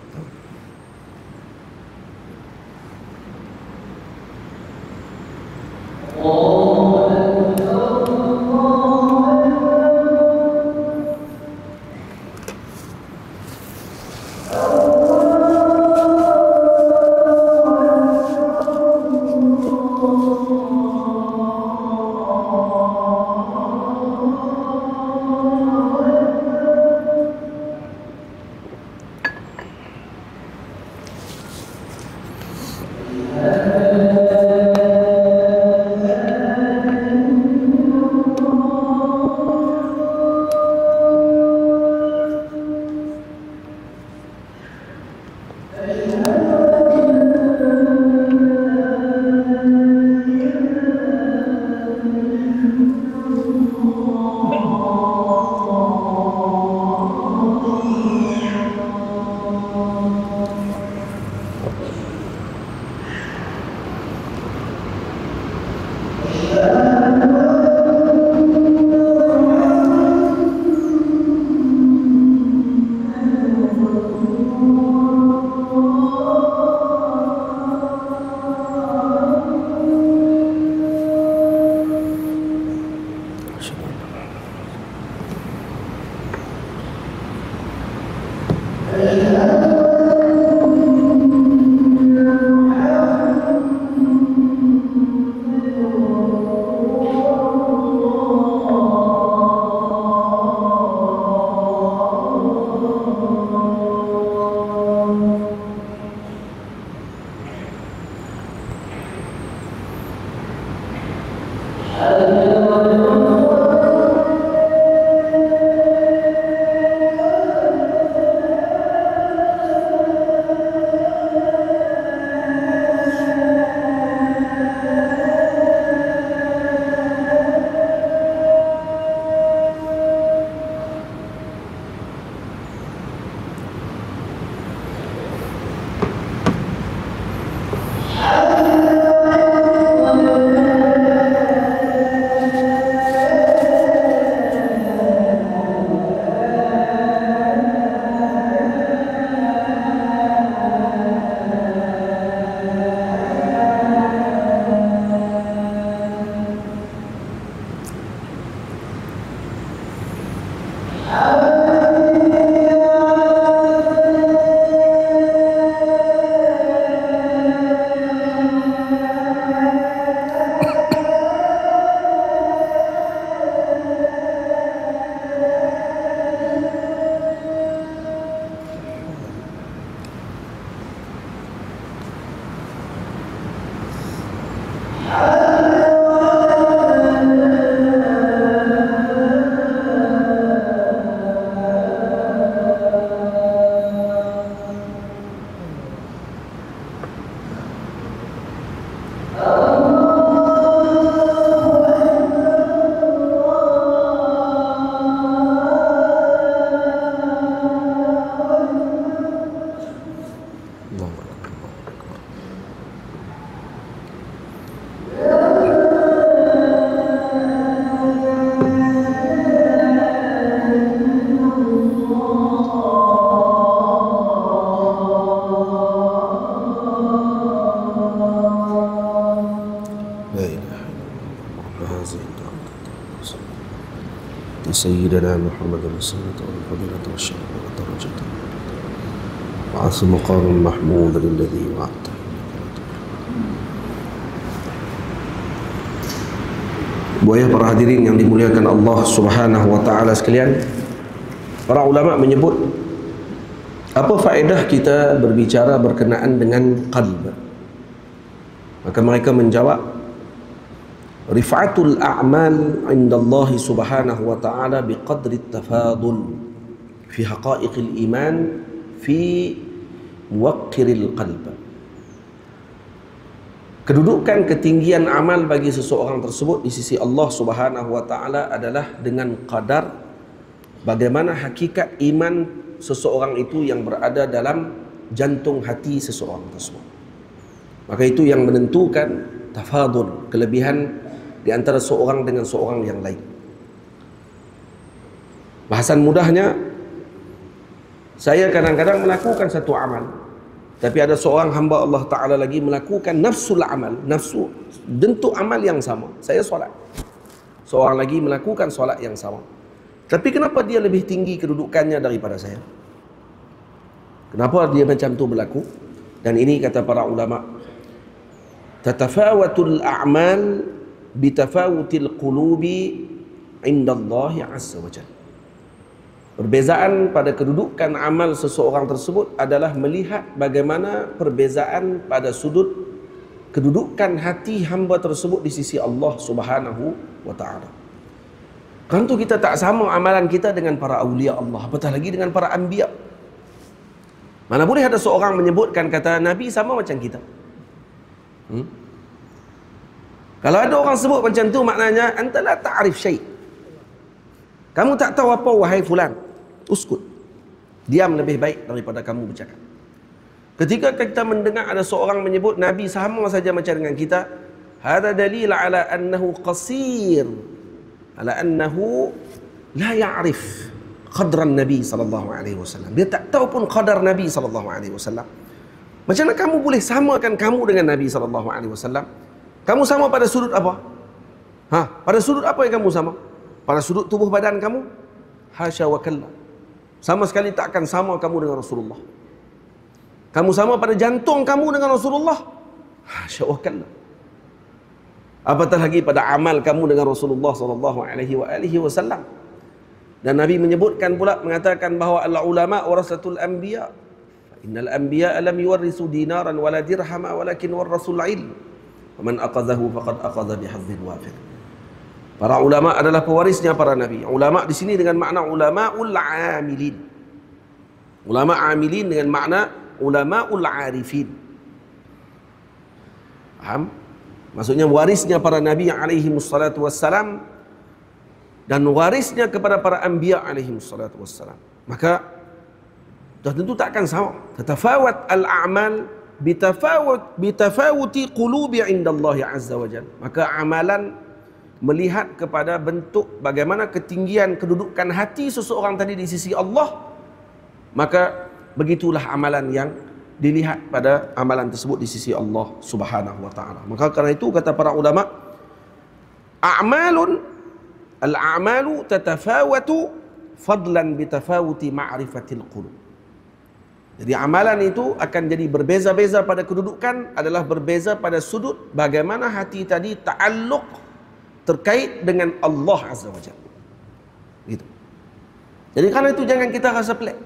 سيدنا محمد الرسالة والفضيلة والشرف والدرجة وعث مقام محمود الذي وعدته. Buaya para hadirin yang dimuliakan Allah Subhanahu wa taala sekalian, para ulama menyebut apa faedah kita berbicara berkenaan dengan qalb. Maka mereka menjawab, rif'atul a'mal 'inda Allah Subhanahu wa ta'ala biqadri at-tafadul fi haqa'iqil iman fi muwaqqiril qalb. Kedudukan ketinggian amal bagi seseorang tersebut di sisi Allah Subhanahu wa ta'ala adalah dengan qadar bagaimana hakikat iman seseorang itu yang berada dalam jantung hati seseorang tersebut. Maka itu yang menentukan tafadul, kelebihan di antara seorang dengan seorang yang lain. Bahasan mudahnya, saya kadang-kadang melakukan satu amal, tapi ada seorang hamba Allah Ta'ala lagi melakukan nafsul amal, nafsu bentuk amal yang sama. Saya solat, seorang lagi melakukan solat yang sama, tapi kenapa dia lebih tinggi kedudukannya daripada saya? Kenapa dia macam tu berlaku? Dan ini kata para ulama, tatafawatul a'mal bitafawutil qulubi indallahi azza wa jalla. Perbezaan pada kedudukan amal seseorang tersebut adalah melihat bagaimana perbezaan pada sudut kedudukan hati hamba tersebut di sisi Allah Subhanahu wa ta'ala. Kan tu kita tak sama amalan kita dengan para awliya Allah, apatah lagi dengan para anbiya. Mana boleh ada seorang menyebutkan kata Nabi sama macam kita. Kalau ada orang sebut macam tu, maknanya anta la ta'rif syai'. Kamu tak tahu apa wahai fulan. Uskut. Diam lebih baik daripada kamu bercakap. Ketika kita mendengar ada seorang menyebut Nabi sama saja macam dengan kita, hada dalil ala annahu qasir, ala annahu la ya'rif qadran Nabi sallallahu alaihi wasallam. Dia tak tahu pun qadar Nabi sallallahu alaihi wasallam. Macam mana kamu boleh samakan kamu dengan Nabi sallallahu alaihi wasallam? Kamu sama pada sudut apa? Pada sudut apa yang kamu sama? Pada sudut tubuh badan kamu? Hasya wa kalla. Sama sekali tak akan sama kamu dengan Rasulullah. Kamu sama pada jantung kamu dengan Rasulullah? Hasya wa kalla. Apatah lagi pada amal kamu dengan Rasulullah sallallahu alaihi wasallam. Dan Nabi menyebutkan pula, mengatakan bahawa al-ulama warasatul anbiya. Innal anbiya lam yuwarrisu dinaran wala dirhama walakin warasul ilm. Man aqadhahu faqad aqadha bihadhin wafir. Para ulama adalah pewarisnya para nabi. Ulama di sini dengan makna ulamaul amilin. Ulama amilin dengan makna ulamaul arifin. Faham? Maksudnya warisnya para nabi alaihi wassalatu wassalam dan warisnya kepada para anbiya alaihi wassalatu wassalam. Maka tentu tak akan sama. Tatafawat al-a'mal bitafawuti qulubi indallahi azza wa jalla. Maka amalan melihat kepada bentuk bagaimana ketinggian kedudukan hati seseorang tadi di sisi Allah, maka begitulah amalan yang dilihat pada amalan tersebut di sisi Allah Subhanahu wa ta'ala. Maka karena itu kata para ulama, al-a'malu tatafawatu fadlan bitafawuti ma'rifatil qulub. Jadi amalan itu akan jadi berbeza-beza pada kedudukan, adalah berbeza pada sudut bagaimana hati tadi ta'alluq terkait dengan Allah Azza wa Jalla. Gitu. Jadi karena itu jangan kita rasa pelik.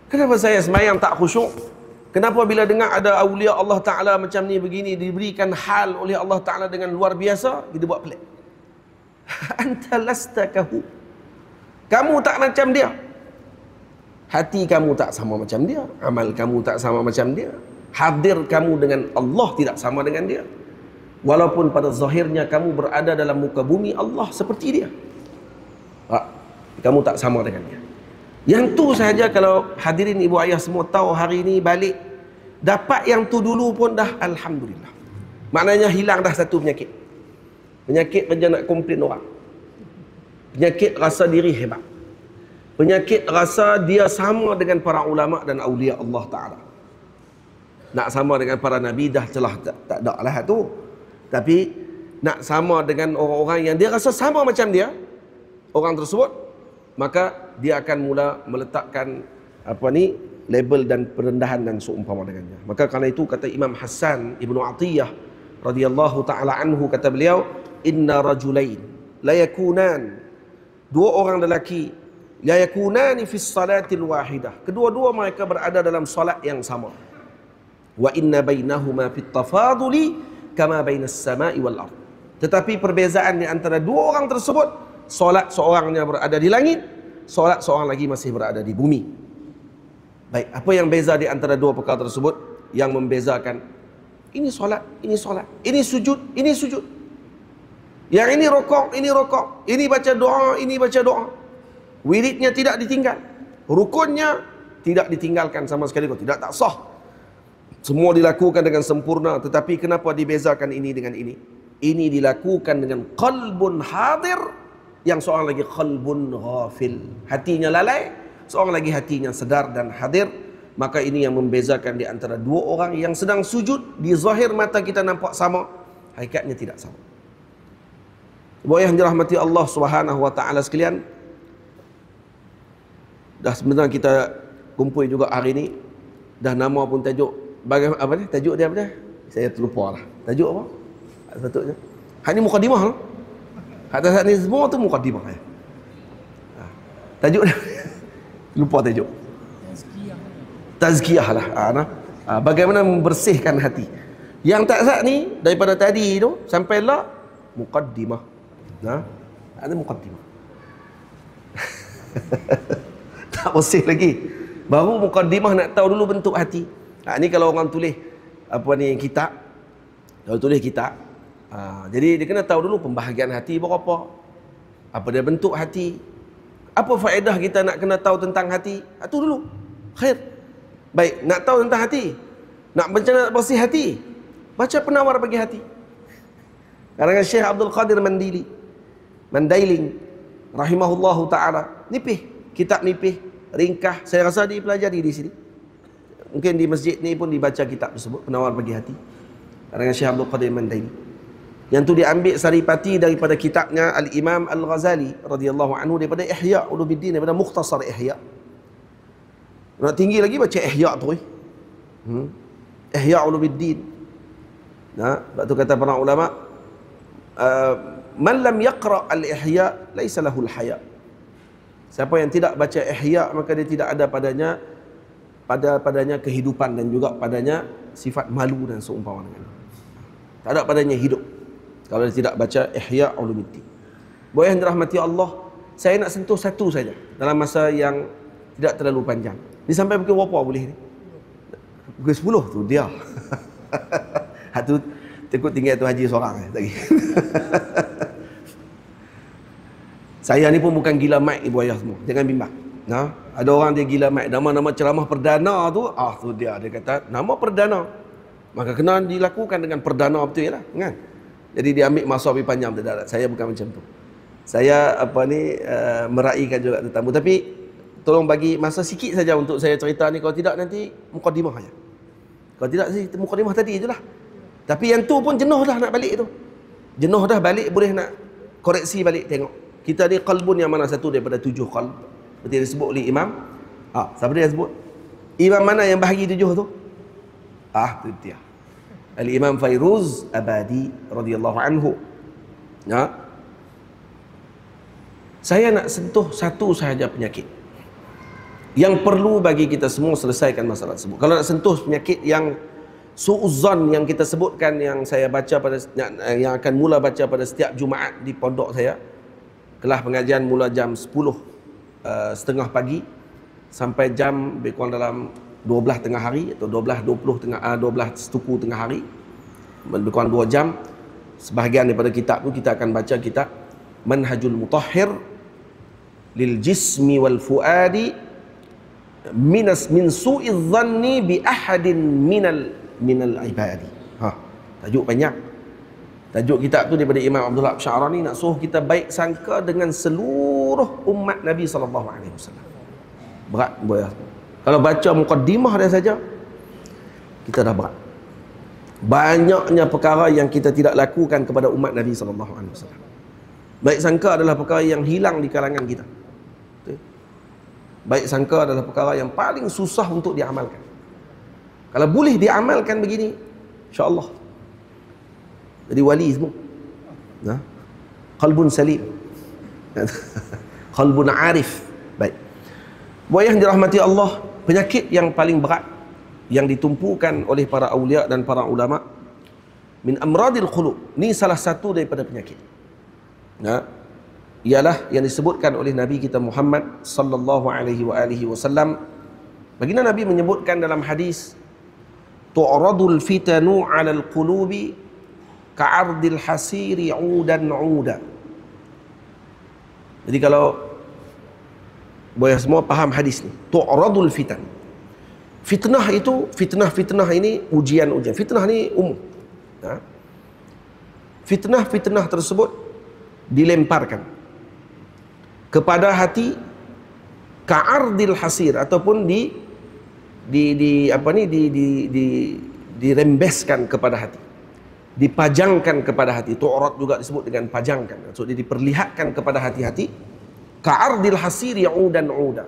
Kenapa saya semayang tak khusyuk? Kenapa bila dengar ada awliya Allah Ta'ala macam ni begini, diberikan hal oleh Allah Ta'ala dengan luar biasa, kita buat pelik. Anta lasta kahu. Kamu tak macam dia. Hati kamu tak sama macam dia. Amal kamu tak sama macam dia. Hadir kamu dengan Allah tidak sama dengan dia. Walaupun pada zahirnya kamu berada dalam muka bumi Allah seperti dia. Kamu tak sama dengan dia. Yang tu sahaja kalau hadirin ibu ayah semua tahu hari ini balik, dapat yang tu dulu pun dah alhamdulillah. Maknanya hilang dah satu penyakit. Penyakit kerja nak komplain orang. Penyakit rasa diri hebat. Penyakit rasa dia sama dengan para ulama dan awliya Allah Ta'ala. Nak sama dengan para nabi dah telah tak ada lah tu. Tapi nak sama dengan orang-orang yang dia rasa sama macam dia, orang tersebut, maka dia akan mula meletakkan label dan perendahan dan seumpama dengannya. Maka kerana itu kata Imam Hassan Ibnu Atiyah radhiyallahu taala anhu, kata beliau, inna rajulain la yakunan, dua orang lelaki, la yakunani fi salatil wahidah, kedua-dua mereka berada dalam solat yang sama. Wa inna bainahuma fit tafaduli kama bainas samai wal ard. Tetapi perbezaan di antara dua orang tersebut, solat seorangnya berada di langit, solat seorang lagi masih berada di bumi. Baik, apa yang beza di antara dua perkara tersebut? Yang membezakan, ini solat, ini solat, ini sujud, ini sujud. Yang ini rokok, ini rokok, ini baca doa, ini baca doa. Wiridnya tidak ditinggal, rukunnya tidak ditinggalkan sama sekali, tidak tak sah. Semua dilakukan dengan sempurna. Tetapi kenapa dibezakan ini dengan ini? Ini dilakukan dengan qalbun hadir, yang seorang lagi qalbun ghafil, hatinya lalai, seorang lagi hatinya sedar dan hadir. Maka ini yang membezakan di antara dua orang yang sedang sujud, di zahir mata kita nampak sama, hakikatnya tidak sama. Ibu yang dirahmati Allah Subhanahu wa taala sekalian, dah sebenarnya kita kumpul juga hari ini, dah nama pun tajuk bagaimana apa ni? Tajuk dia apa dia? Saya terlupa lah. Tajuk apa? Sepatutnya. Hak ni mukadimah lah. Atas saat ni semua tu mukadimah ya. Tajuk dia. Lupa tajuk. Tazkiyah lah. Bagaimana membersihkan hati. Yang tak sah ni daripada tadi tu sampailah mukaddimah. Ada mukaddimah. Tak bersih lagi. Baru mukaddimah nak tahu dulu bentuk hati. Ni kalau orang tulis kitab. Kalau tulis kitab, jadi dia kena tahu dulu pembahagian hati berapa. Apa dia bentuk hati. Apa faedah kita nak kena tahu tentang hati? Itu dulu. Khair. Baik, nak tahu tentang hati, nak macam nak bersih hati, baca penawar bagi hati. Karangan Syekh Abdul Qadir Mandailing rahimahullahu taala. Nipih, kitab nipih, ringkah. Saya rasa dipelajari di sini. Mungkin di masjid ni pun dibaca kitab tersebut, penawar bagi hati. Karangan Syekh Abdul Qadir Mandailing. Yang tu diambil saripati daripada kitabnya Al-Imam Al-Ghazali radhiyallahu anhu, daripada Ihya Ulumuddin, daripada Mukhtasar Ihya. Nak tinggi lagi baca Ihya tu. Ihya Ulumuddin. Sebab tu kata para ulama, man lam yaqra al-Ihya laisa lahu al-haya. Siapa yang tidak baca Ihya, maka dia tidak ada padanya kehidupan dan juga padanya sifat malu dan seumpama dengan. Tak ada padanya hidup kalau dia tidak baca Ihya Ulumuddin. Boleh yang dirahmati Allah, saya nak sentuh satu saja dalam masa yang tidak terlalu panjang. Ni sampai pukul berapa boleh ni? Pukul 10 tu dia. Hatu takut tinggal tu haji seorang lagi. Saya ni pun bukan gila mic ibu ayah semua. Jangan bimbang. Ada orang dia gila mic, nama-nama ceramah perdana tu, tu dia kata nama perdana. Maka kena dilakukan dengan perdana betul lah, kan? Jadi dia ambil masa lebih panjang tidak. Saya bukan macam tu. Saya meraihkan juga tetamu, tapi tolong bagi masa sikit saja untuk saya cerita ni. Kalau tidak nanti mukadimah saja. Kalau tidak sih mukadimah tadi je lah. Tapi yang tu pun jenuh dah nak balik tu. Jenuh dah balik, boleh nak koreksi balik tengok. Kita ni qalbun yang mana satu daripada 7 qalb. Seperti disebut oleh Imam. Siapa dia sebut? Imam mana yang bahagi 7 tu? Itu dia. Al-Imam Fairuz Abadi radhiyallahu anhu. Saya nak sentuh satu sahaja penyakit yang perlu bagi kita semua selesaikan masalah tersebut. Kalau nak sentuh penyakit yang su'uzzan yang kita sebutkan, yang saya baca yang akan mula baca pada setiap Jumaat di pondok saya. Kelas pengajian mula jam 10.30 pagi sampai jam lebih kurang dalam 12 tengah hari atau 12 setuku tengah hari, lebih kurang 2 jam. Sebahagian daripada kitab tu kita akan baca kitab Manhajul Mutahhir lil Jismi wal Fuadi min su'iz dhanni bi ahadin minal ibadi. Tajuk banyak. Tajuk kitab tu daripada Imam Abdullah Sya'rani, nak suruh kita baik sangka dengan seluruh umat Nabi SAW. Berat boya. Kalau baca mukaddimah dia saja kita dah berat. Banyaknya perkara yang kita tidak lakukan kepada umat Nabi SAW. Baik sangka adalah perkara yang hilang di kalangan kita. Baik sangka adalah perkara yang paling susah untuk diamalkan. Kalau boleh diamalkan begini, insya-Allah jadi wali semua. Qalbun salim. Qalbun arif. Baik. Buat yang dirahmati Allah, penyakit yang paling berat yang ditumpukan oleh para awliya dan para ulama min amradil qulub, ni salah satu daripada penyakit, ialah yang disebutkan oleh Nabi kita Muhammad sallallahu alaihi wasallam. Baginda Nabi menyebutkan dalam hadis, tu'radul fitanu 'alal qulubi ka'ardil hasiri 'udan 'uda. Jadi kalau boleh semua faham hadis ni, tu'radul fitan. Fitnah itu, fitnah ini ujian-ujian. Fitnah ni umum. Fitnah tersebut dilemparkan kepada hati ka'ardil hasir, ataupun dirembeskan kepada hati, dipajangkan kepada hati. Tu'rad juga disebut dengan pajangkan. Maksudnya diperlihatkan kepada hati-hati. Ka'ardil hasir ya'udan 'uda.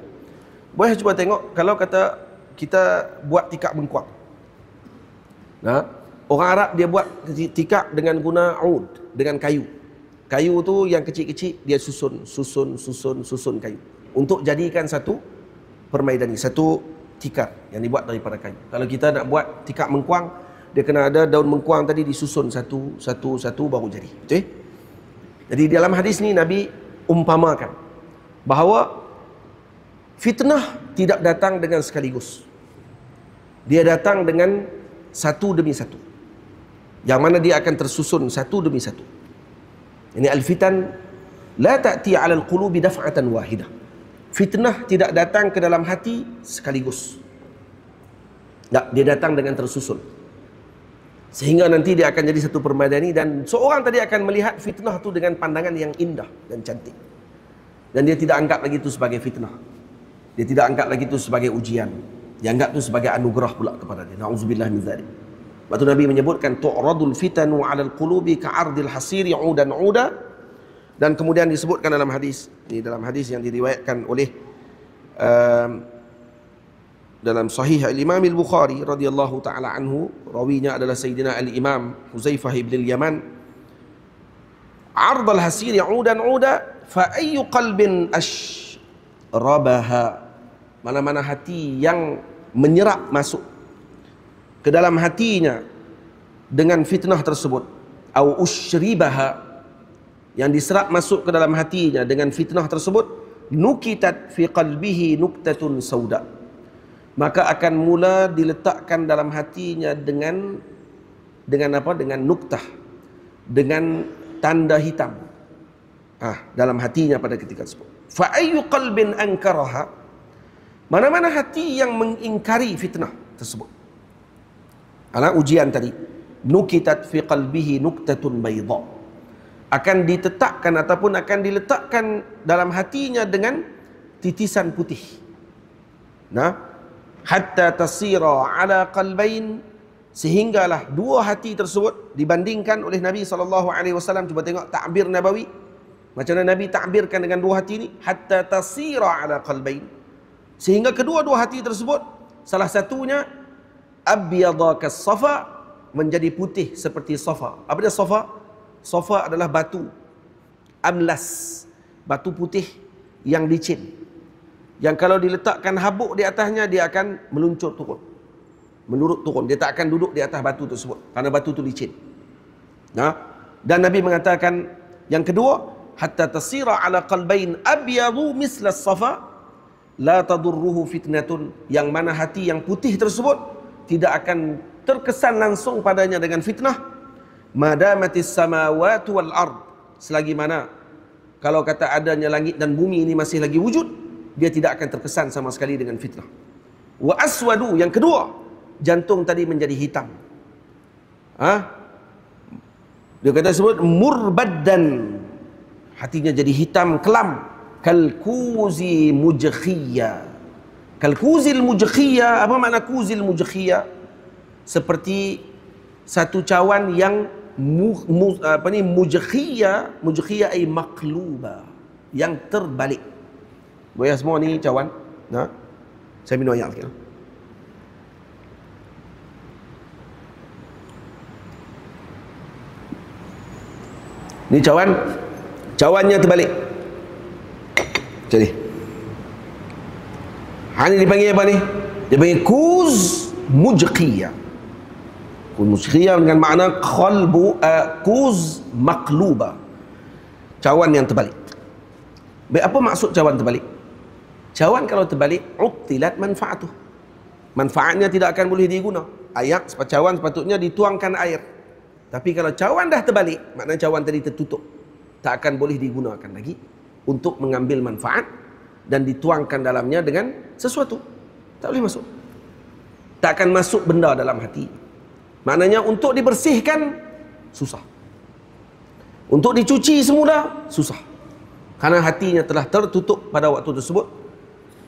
Boleh cuba tengok kalau kata kita buat tikar bengkuang. Orang Arab dia buat tikar dengan guna ud, dengan kayu. Kayu tu yang kecil-kecil dia susun kayu untuk jadikan satu permaidani, satu tikar yang dibuat daripada kayu. Kalau kita nak buat tikar mengkuang, dia kena ada daun mengkuang tadi disusun satu baru jadi. Betul? Jadi dalam hadis ni Nabi umpamakan bahawa fitnah tidak datang dengan sekaligus. Dia datang dengan satu demi satu, yang mana dia akan tersusun satu demi satu. Ini al-fitan la ta'ti 'ala al-qulubi daf'atan wahidah. Fitnah tidak datang ke dalam hati sekaligus. Tak, dia datang dengan tersusun. Sehingga nanti dia akan jadi satu permadani, dan seorang tadi akan melihat fitnah itu dengan pandangan yang indah dan cantik. Dan dia tidak anggap lagi itu sebagai fitnah. Dia tidak anggap lagi itu sebagai ujian. Dia anggap itu sebagai anugerah pula kepada dia. Na'udzubillah min dzalik. Waktu Nabi menyebutkan tu'radul fitanu 'alal qulubi ka'ardil hasiri 'udan 'uda, dan kemudian disebutkan dalam hadis, ini dalam hadis yang diriwayatkan oleh dalam sahih al-Imam al-Bukhari radhiyallahu taala anhu, rawinya adalah Sayyidina al-Imam Huzaifah ibn al-Yaman, 'ardal hasiri 'udan 'uda fa ayyu qalbin ashrabaha, mana-mana hati yang menyerap masuk ke dalam hatinya dengan fitnah tersebut, au ushribaha, yang diserap masuk ke dalam hatinya dengan fitnah tersebut, nukitat fi qalbihi nuktatun sauda, maka akan mula diletakkan dalam hatinya dengan apa? Dengan nuktah, dengan tanda hitam dalam hatinya pada ketika tersebut. Fa ayyu qalbin ankaraha, mana-mana hati yang mengingkari fitnah tersebut, ujian tadi, nukitat fi qalbihi nuktatun bayda, akan ditetapkan ataupun akan diletakkan dalam hatinya dengan titisan putih. Hatta tasira ala qalbain, sehinggalah dua hati tersebut dibandingkan oleh Nabi SAW. Cuba tengok takbir Nabawi, Macam mana Nabi takbirkan dengan dua hati ni? Hatta tasira ala qalbain. Sehingga kedua-dua hati tersebut, salah satunya abyadha kas-safa, menjadi putih seperti safa. Apa dia safa? Safa adalah batu amlas, batu putih yang licin, yang kalau diletakkan habuk di atasnya, dia akan meluncur turun, menurut turun. Dia tak akan duduk di atas batu tersebut kerana batu itu licin. Dan Nabi mengatakan yang kedua, hatta tasira ala qalbain abyadu misla safa la tadurruhu fitnatun, yang mana hati yang putih tersebut tidak akan terkesan langsung padanya dengan fitnah, madamatis samawati wal ard, selagi mana kalau kata adanya langit dan bumi ini masih lagi wujud, dia tidak akan terkesan sama sekali dengan fitnah. Wa aswadu, yang kedua, jantung tadi menjadi hitam. Dia kata sebut murbaddan, hatinya jadi hitam kelam, kalkuzi mujkhiyya. Kalkuzil mujkhiyya, apa makna kuzil mujkhiyya? Seperti satu cawan yang mujkhiyya, mujkhiyya ay maqluba, yang terbalik. Boleh semua ni cawan. Saya minum air sikit. Ni cawan, cawannya terbalik. Jadi, ini dipanggil apa ni? Dia panggil kuz mujkhiyah. Kuz mujkhiyah dengan makna kuz maqluba, cawan yang terbalik. Baik, apa maksud cawan terbalik? Cawan kalau terbalik, uqtilat manfaatuh, manfaatnya tidak akan boleh diguna. Cawan sepatutnya dituangkan air. Tapi kalau cawan dah terbalik, maknanya cawan tadi tertutup, tak akan boleh digunakan lagi untuk mengambil manfaat dan dituangkan dalamnya dengan sesuatu. Tak boleh masuk. Tak akan masuk benda dalam hati. Maknanya untuk dibersihkan susah, untuk dicuci semula susah, karena hatinya telah tertutup pada waktu tersebut,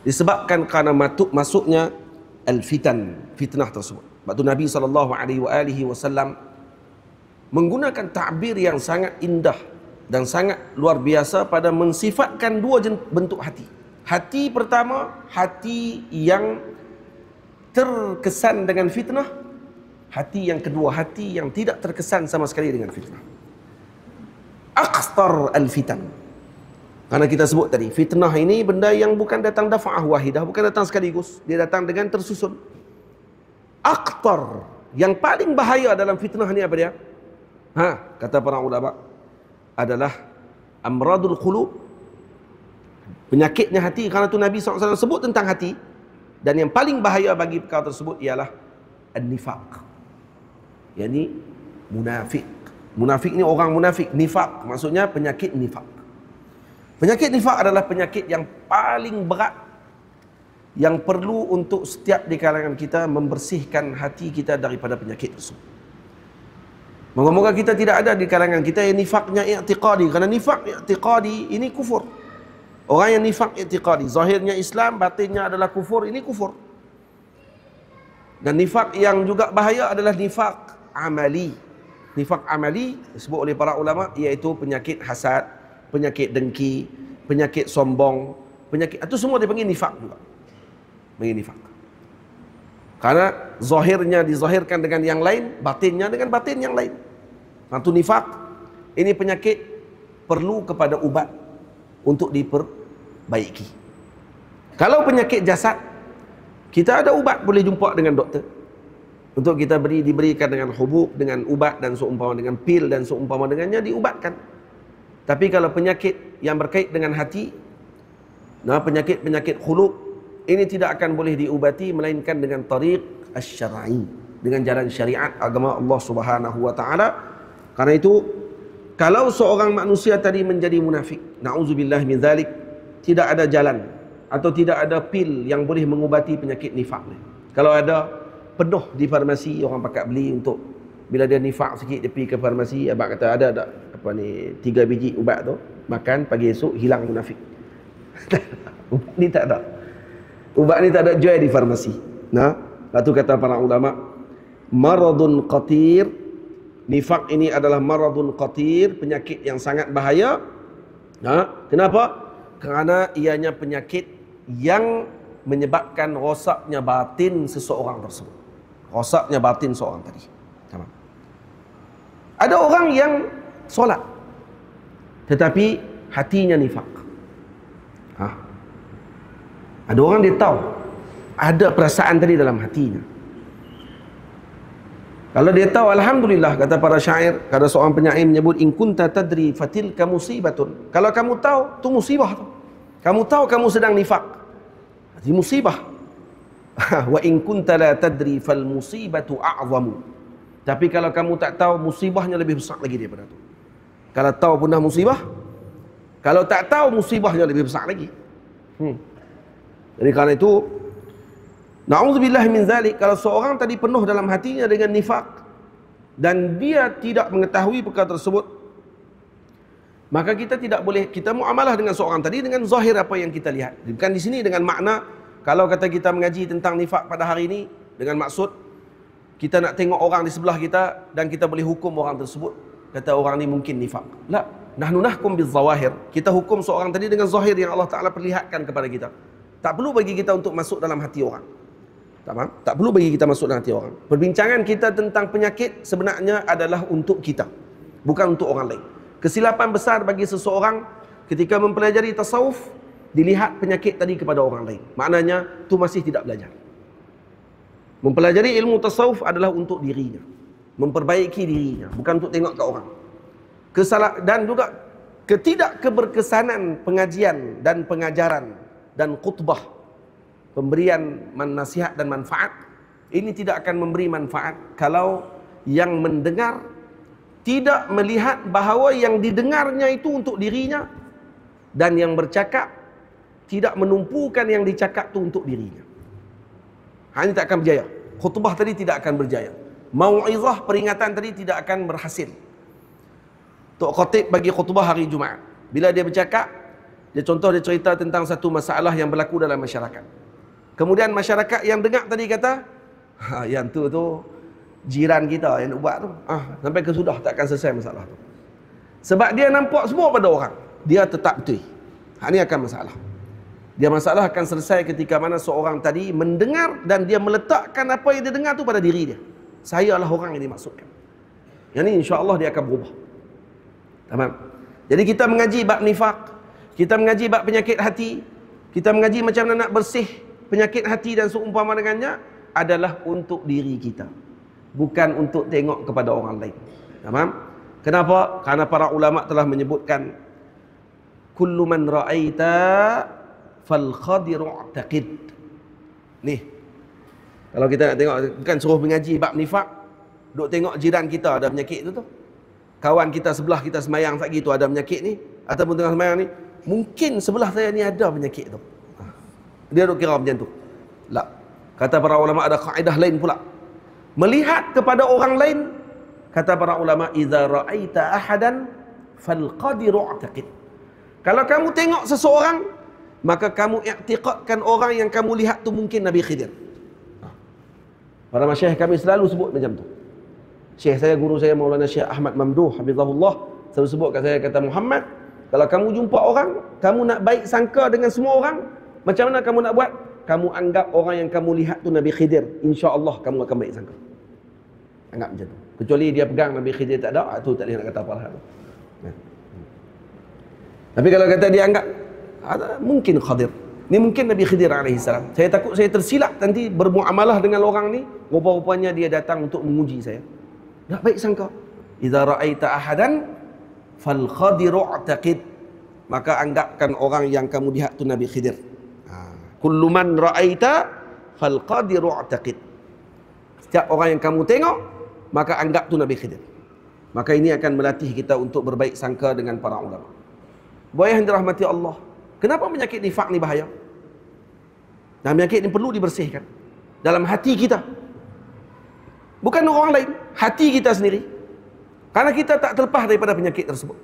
disebabkan kerana masuknya al-fitan, fitnah tersebut. Waktu Nabi SAW menggunakan takbir yang sangat indah dan sangat luar biasa pada mensifatkan dua bentuk hati. Hati pertama, hati yang terkesan dengan fitnah. Hati yang kedua, hati yang tidak terkesan sama sekali dengan fitnah. Aqtar al-fitan. Karena kita sebut tadi, fitnah ini benda yang bukan datang dafa'ah wahidah, bukan datang sekaligus, dia datang dengan tersusun. Aqtar, yang paling bahaya dalam fitnah ni apa dia? Kata para ulama, adalah amradul qulub, penyakitnya hati. Karena tu Nabi SAW sebut tentang hati, dan yang paling bahaya bagi perkara tersebut ialah an-nifaq, yakni munafik. Munafik ni orang munafik. Nifaq maksudnya penyakit nifaq. Penyakit nifaq adalah penyakit yang paling berat, yang perlu untuk setiap di kalangan kita membersihkan hati kita daripada penyakit tersebut. Moga-moga kita tidak ada di kalangan kita yang nifaknya i'tiqadi. Kerana nifak i'tiqadi ini kufur. Orang yang nifak i'tiqadi, zahirnya Islam, batinnya adalah kufur, ini kufur. Dan nifak yang juga bahaya adalah nifak amali. Nifak amali disebut oleh para ulama, iaitu penyakit hasad, penyakit dengki, penyakit sombong, penyakit itu semua dipanggil nifak juga. Panggil nifak. Karena zahirnya dizahirkan dengan yang lain, batinnya dengan batin yang lain. Itu nifak. Ini penyakit perlu kepada ubat untuk diperbaiki. Kalau penyakit jasad, kita ada ubat, boleh jumpa dengan doktor untuk kita diberikan dengan hubub, dengan ubat dan seumpama dengan pil dan seumpama dengannya, diubatkan. Tapi kalau penyakit yang berkait dengan hati, penyakit-penyakit khuluq, ini tidak akan boleh diubati melainkan dengan tariq asy-syar'i, dengan jalan syariat agama Allah Subhanahu wa taala. Karena itu, kalau seorang manusia tadi menjadi munafik, na'udzubillah min dzalik, tidak ada jalan atau tidak ada pil yang boleh mengubati penyakit nifak ni. Kalau ada, penuh di farmasi, orang pakat beli untuk bila dia nifak sikit, dia pergi ke farmasi, abang kata ada 3 biji ubat tu, makan pagi esok hilang munafik. Ubat ni tak ada. Ubat ni tak ada jual di farmasi. Lepas tu kata para ulama, maradun qatir, nifak ini adalah maradun qatir, penyakit yang sangat bahaya. Kenapa? Kerana ianya penyakit yang menyebabkan rosaknya batin seseorang tersebut. Rosaknya batin seorang tadi. Tamam. Ada orang yang solat tetapi hatinya nifak. Ada orang dia tahu ada perasaan tadi dalam hatinya. Kalau dia tahu, alhamdulillah, kata para syair, kata seorang penyair menyebut, in kunta tadri fatilka musibatun. Kalau kamu tahu, tu musibah tu. Kamu tahu kamu sedang nifak, itu musibah. Wa in kunta la tadri fal musibatu a'zamu. Tapi kalau kamu tak tahu, musibahnya lebih besar lagi daripada itu. Kalau tahu pun dah musibah, kalau tak tahu, musibahnya lebih besar lagi. Jadi kerana itu, na'udzubillah min zalik, kalau seorang tadi penuh dalam hatinya dengan nifak dan dia tidak mengetahui perkara tersebut, maka kita tidak boleh, kita muamalah dengan seorang tadi dengan zahir apa yang kita lihat. Bukan di sini dengan makna, kalau kata kita mengaji tentang nifak pada hari ini, dengan maksud kita nak tengok orang di sebelah kita dan kita boleh hukum orang tersebut, kata orang ni mungkin nifak. La, nahnu nahkum bizawahir. Kita hukum seorang tadi dengan zahir yang Allah Ta'ala perlihatkan kepada kita. Tak perlu bagi kita untuk masuk dalam hati orang. Tak perlu bagi kita masuk dalam hati orang. Perbincangan kita tentang penyakit sebenarnya adalah untuk kita, bukan untuk orang lain. Kesilapan besar bagi seseorang ketika mempelajari tasawuf, dilihat penyakit tadi kepada orang lain. Maknanya, tu masih tidak belajar. Mempelajari ilmu tasawuf adalah untuk dirinya, memperbaiki dirinya, bukan untuk tengok ke orang. Dan juga ketidakkeberkesanan pengajian dan pengajaran dan khutbah, pemberian nasihat dan manfaat, ini tidak akan memberi manfaat kalau yang mendengar tidak melihat bahawa yang didengarnya itu untuk dirinya, dan yang bercakap tidak menumpukan yang dicakap itu untuk dirinya. Hanya tak akan berjaya. Khutbah tadi tidak akan berjaya. Mau'izah, peringatan tadi tidak akan berhasil. Tok Khatib bagi khutbah hari Jumaat, bila dia bercakap, dia cerita tentang satu masalah yang berlaku dalam masyarakat. Kemudian masyarakat yang dengar tadi kata, yang tu jiran kita yang nak buat tu. Sampai ke sudah tak akan selesai masalah tu. Sebab dia nampak semua pada orang, dia tetap betul. Ini akan masalah. Dia masalah akan selesai ketika mana seorang tadi mendengar dan dia meletakkan apa yang dia dengar tu pada diri dia. Saya adalah orang yang dimaksudkan. Yang ni insya-Allah dia akan berubah. Tamam. Jadi kita mengaji bab nifak, kita mengaji bab penyakit hati, kita mengaji macam mana nak bersih penyakit hati dan seumpama dengannya, adalah untuk diri kita, bukan untuk tengok kepada orang lain. Tamam? Kenapa? Karena para ulama telah menyebutkan, kullu man ra'aita fal khadiru taqid. Ni, kalau kita nak tengok, bukan suruh mengaji bab nifak, duk tengok jiran kita ada penyakit tu, kawan kita sebelah kita semayang lagi tu ada penyakit ni, ataupun tengah semayang ni, mungkin sebelah saya ni ada penyakit tu. Dia duk kira macam tu. La. Kata para ulama ada kaedah lain pula. Melihat kepada orang lain, kata para ulama, idza ra'aita ahadan fal qadiru i'taqid. Kalau kamu tengok seseorang, maka kamu i'tiqadkan orang yang kamu lihat tu mungkin Nabi Khidir. Para masyayikh kami selalu sebut macam tu. Syekh saya, guru saya Maulana Syekh Ahmad Mamduh hafizahullah, selalu sebut kat saya, kata, Muhammad, kalau kamu jumpa orang, kamu nak baik sangka dengan semua orang, macam mana kamu nak buat? Kamu anggap orang yang kamu lihat tu Nabi Khidir, insya-Allah kamu akan baik sangka. Anggap macam tu. Kecuali dia pegang Nabi Khidir tak ada, tu tak boleh nak kata apa lah. Tapi kalau kata dia anggap mungkin Khadir, ni mungkin Nabi Khidir alaihissalam, saya takut saya tersilap nanti bermuamalah dengan orang ni, rupa-rupanya dia datang untuk menguji saya. Tak baik sangka. Idza ra'aita ahadan fal khadiru i'taqid, maka anggapkan orang yang kamu lihat tu Nabi Khidir. Kullu man ra'aita fal qadiru i'taqid. Setiap orang yang kamu tengok, maka anggap tu Nabi Khidir. Maka ini akan melatih kita untuk berbaik sangka dengan para ulama. Buaya yang dirahmati Allah, kenapa penyakit nifak ni bahaya? Dan penyakit ni perlu dibersihkan dalam hati kita, bukan orang lain, hati kita sendiri. Karena kita tak terlepas daripada penyakit tersebut.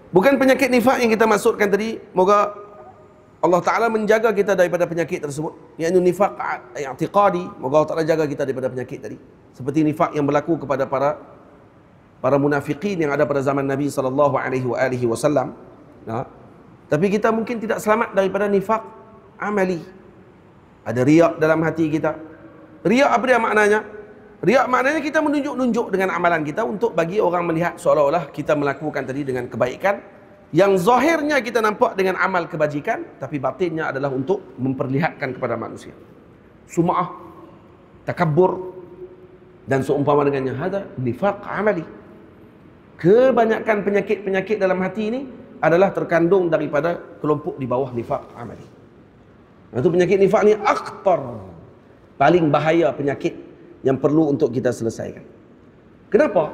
Bukan penyakit nifak yang kita maksudkan tadi, moga Allah Ta'ala menjaga kita daripada penyakit tersebut, iaitu nifak i'tiqadi. Moga Allah Ta'ala jaga kita daripada penyakit tadi, seperti nifak yang berlaku kepada para para munafikin yang ada pada zaman Nabi SAW. Tapi kita mungkin tidak selamat daripada nifaq amali. Ada riak dalam hati kita. Riak apa dia maknanya? Riak maknanya kita menunjuk-nunjuk dengan amalan kita untuk bagi orang melihat seolah-olah kita melakukan tadi dengan kebaikan, yang zahirnya kita nampak dengan amal kebajikan, tapi batinnya adalah untuk memperlihatkan kepada manusia. Sum'ah, takabbur, dan seumpama dengannya. Hada nifaq amali. Kebanyakan penyakit-penyakit dalam hati ini adalah terkandung daripada kelompok di bawah nifaq amali. Itu penyakit nifaq ni akhtar, paling bahaya penyakit yang perlu untuk kita selesaikan. Kenapa?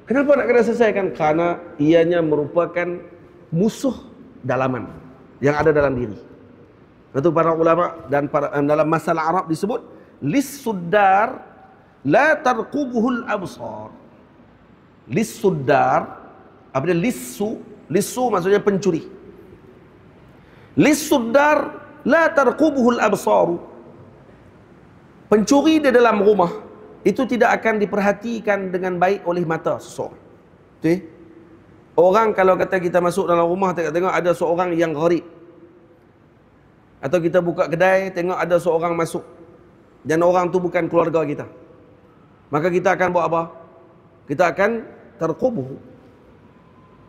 Kenapa nak kena selesaikan? Karena ianya merupakan musuh dalaman yang ada dalam diri. Itu para ulama dan dalam masalah Arab disebut lis-suddar la tarqubuhul absar. Lis-suddar, apa dia? Lissu maksudnya pencuri. Lis-suddar la tarqubuhul absar. Pencuri di dalam rumah itu tidak akan diperhatikan dengan baik oleh mata seseorang. Betul? Orang kalau kata kita masuk dalam rumah, tengok ada seorang yang gharib, atau kita buka kedai, tengok ada seorang masuk dan orang tu bukan keluarga kita, maka kita akan buat apa? Kita akan tarqubuh.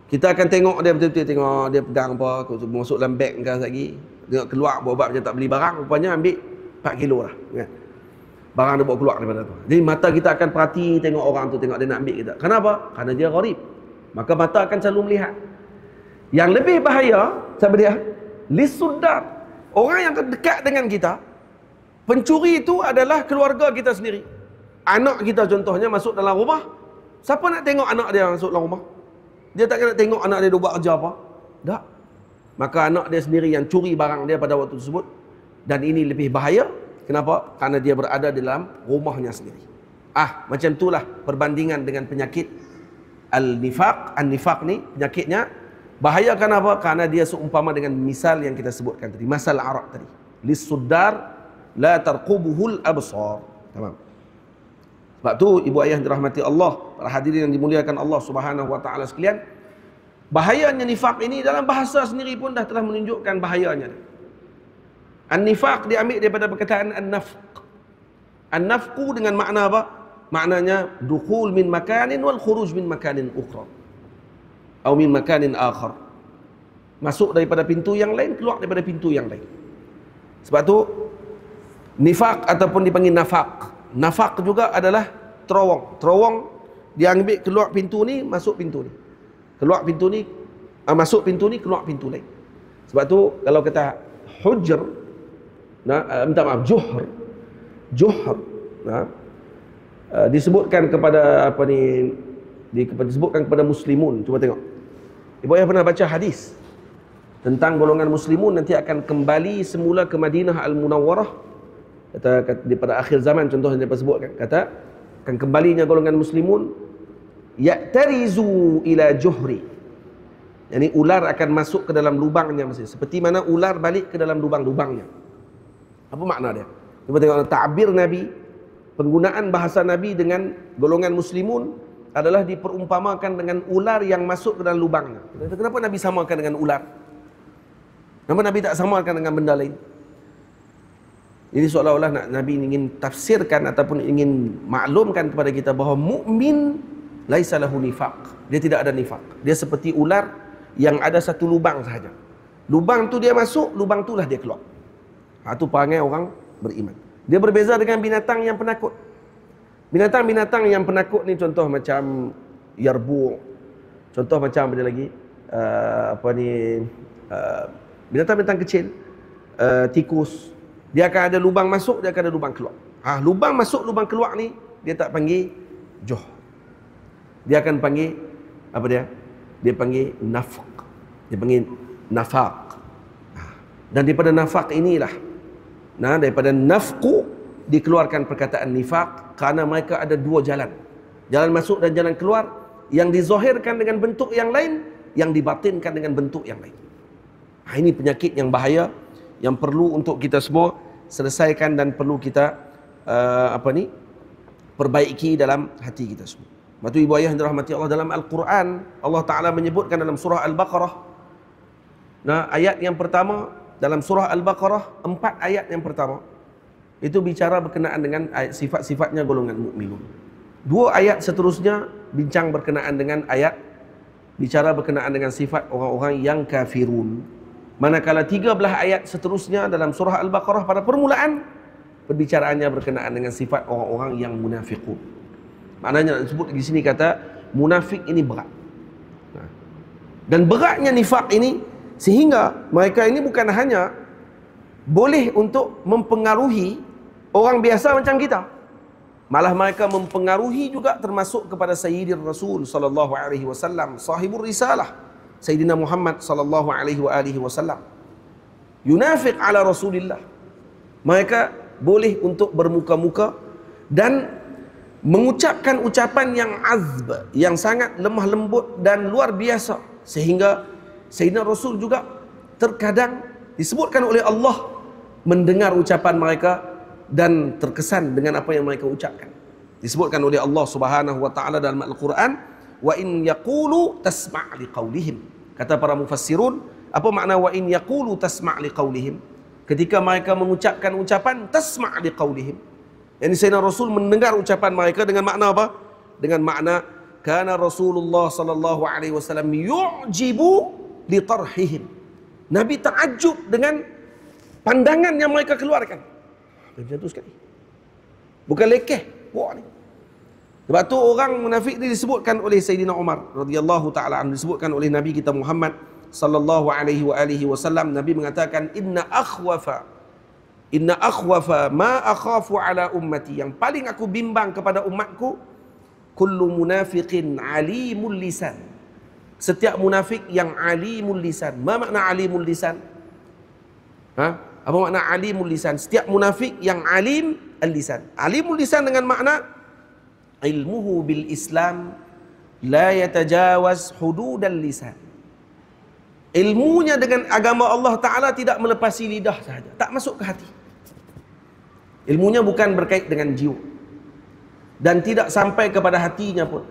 Kita akan tengok dia betul-betul, tengok dia pegang apa, masuk dalam beg ke lagi, tengok keluar buat macam tak beli barang, rupanya ambil 4 kilo lah, kan? Barang dia bawa keluar daripada tu. Jadi mata kita akan perhati, tengok orang tu, tengok dia nak ambil kita. Kenapa? Karena dia gharib. Maka mata akan selalu melihat. Yang lebih bahaya, siapa dia? Lis-suddar. Orang yang dekat dengan kita, pencuri itu adalah keluarga kita sendiri. Anak kita contohnya masuk dalam rumah, siapa nak tengok anak dia masuk dalam rumah? Dia tak nak tengok anak dia buat kerja apa? Tak. Maka anak dia sendiri yang curi barang dia pada waktu tersebut. Dan ini lebih bahaya. Kenapa? Karena dia berada di dalam rumahnya sendiri. Macam itulah perbandingan dengan penyakit al-nifaq. Al-nifaq ni penyakitnya bahaya. Kenapa? Karena dia seumpama dengan misal yang kita sebutkan tadi, masal Arab tadi. Lis-suddar la tarqubuhul absar. Tamam. Sebab tu ibu ayah dirahmati Allah, para hadirin yang dimuliakan Allah Subhanahu wa taala sekalian, bahayanya nifaq ini dalam bahasa sendiri pun dah telah menunjukkan bahayanya. An-nifaq diambil daripada perkataan an-nafq. An-nafqu dengan makna apa? Maknanya dukhul min makanin wal khuruj min makanin ukhra. Atau min makanin akhar. Masuk daripada pintu yang lain, keluar daripada pintu yang lain. Sebab tu nifaq ataupun dipanggil nafaq. Nafaq juga adalah terowong. Terowong dia ambil keluar pintu ni, masuk pintu ni. Keluar pintu ni, masuk pintu ni, keluar pintu lain. Sebab tu kalau kata hujr, minta maaf, juhr, disebutkan kepada apa ni, disebutkan kepada muslimun. Cuba tengok, ibu ayah pernah baca hadis tentang golongan muslimun nanti akan kembali semula ke Madinah Al-Munawwarah. Kata pada akhir zaman, contoh yang dia sebutkan, kata akan kembalinya golongan muslimun ya'tarizu ila juhri. Yani ular akan masuk ke dalam lubangnya, seperti mana ular balik ke dalam lubang-lubangnya. Apa makna dia? Cuba tengok ta'bir Nabi, penggunaan bahasa Nabi dengan golongan muslimun adalah diperumpamakan dengan ular yang masuk ke dalam lubangnya. Kenapa Nabi samakan dengan ular? Kenapa Nabi tak samakan dengan benda lain? Ini seolah-olah Nabi ingin tafsirkan ataupun ingin maklumkan kepada kita bahawa mukmin laisa lahu nifaq. Dia tidak ada nifaq. Dia seperti ular yang ada satu lubang sahaja. Lubang tu dia masuk, lubang tu lah dia keluar. Itu perangai orang beriman. Dia berbeza dengan binatang yang penakut. Binatang-binatang yang penakut ni contoh macam yarbu, contoh macam apa dia lagi, binatang-binatang kecil, tikus. Dia akan ada lubang masuk, dia akan ada lubang keluar. Lubang masuk, lubang keluar ni dia tak panggil juh. Dia akan panggil apa dia? Dia panggil nafaq. Dia panggil nafaq. Dan daripada nafaq inilah, daripada nafqu dikeluarkan perkataan nifaq, kerana mereka ada dua jalan. Jalan masuk dan jalan keluar, yang dizahirkan dengan bentuk yang lain, yang dibatinkan dengan bentuk yang lain. Ini penyakit yang bahaya yang perlu untuk kita semua selesaikan dan perlu kita perbaiki dalam hati kita semua. Matu ibu ayah yang dirahmati Allah, dalam Al-Quran Allah Ta'ala menyebutkan dalam surah Al-Baqarah. Nah, ayat yang pertama dalam surah Al-Baqarah, 4 ayat yang pertama itu bicara berkenaan dengan sifat-sifatnya golongan mukminun. 2 ayat seterusnya bincang berkenaan dengan ayat bicara berkenaan dengan sifat orang-orang yang kafirun. Manakala 13 ayat seterusnya dalam surah Al-Baqarah pada permulaan perbicaraannya berkenaan dengan sifat orang-orang yang munafiqun. Maknanya disebut di sini kata munafik ini berat. Dan beratnya nifak ini sehingga mereka ini bukan hanya boleh untuk mempengaruhi orang biasa macam kita, malah mereka mempengaruhi juga termasuk kepada Sayyidina Rasul sallallahu alaihi wasallam, sahibur risalah, Sayyidina Muhammad sallallahu alaihi wasallam. Yunafiq ala Rasulillah. Mereka boleh untuk bermuka-muka dan mengucapkan ucapan yang azb, yang sangat lemah lembut dan luar biasa, sehingga Sayyidina Rasul juga terkadang disebutkan oleh Allah mendengar ucapan mereka dan terkesan dengan apa yang mereka ucapkan. Disebutkan oleh Allah Subhanahu wa taala dalam Al-Qur'an, wa in yaqulu tasma' liqaulihim. Kata para mufassirun, apa makna wa in yaqulu tasma' liqaulihim? Ketika mereka mengucapkan ucapan tasma' liqaulihim, yani Sayyidina Rasul mendengar ucapan mereka dengan makna apa? Dengan makna kana Rasulullah sallallahu alaihi wasallam yu'jibu li tarhihim. Nabi takjub dengan pandangan yang mereka keluarkan. Macam tu sekali. Bukan lekeh. Wah ni. Sebab tu orang munafik ni disebutkan oleh Sayyidina Umar radhiyallahu taala anhu, disebutkan oleh Nabi kita Muhammad sallallahu alaihi wasallam. Nabi mengatakan inna akhwafa ma akhafu ala ummati, yang paling aku bimbang kepada umatku, kullu munafiqin alimul lisan, setiap munafik yang alimul lisan. Ma makna alimul lisan? Apa makna alimul lisan? Setiap munafik yang alim al-lisan. Alimul lisan dengan makna ilmuhu bil Islam la yatajawaz hududal lisan. Ilmunya dengan agama Allah Ta'ala tidak melepasi lidah sahaja, tak masuk ke hati. Ilmunya bukan berkait dengan jiwa dan tidak sampai kepada hatinya pun.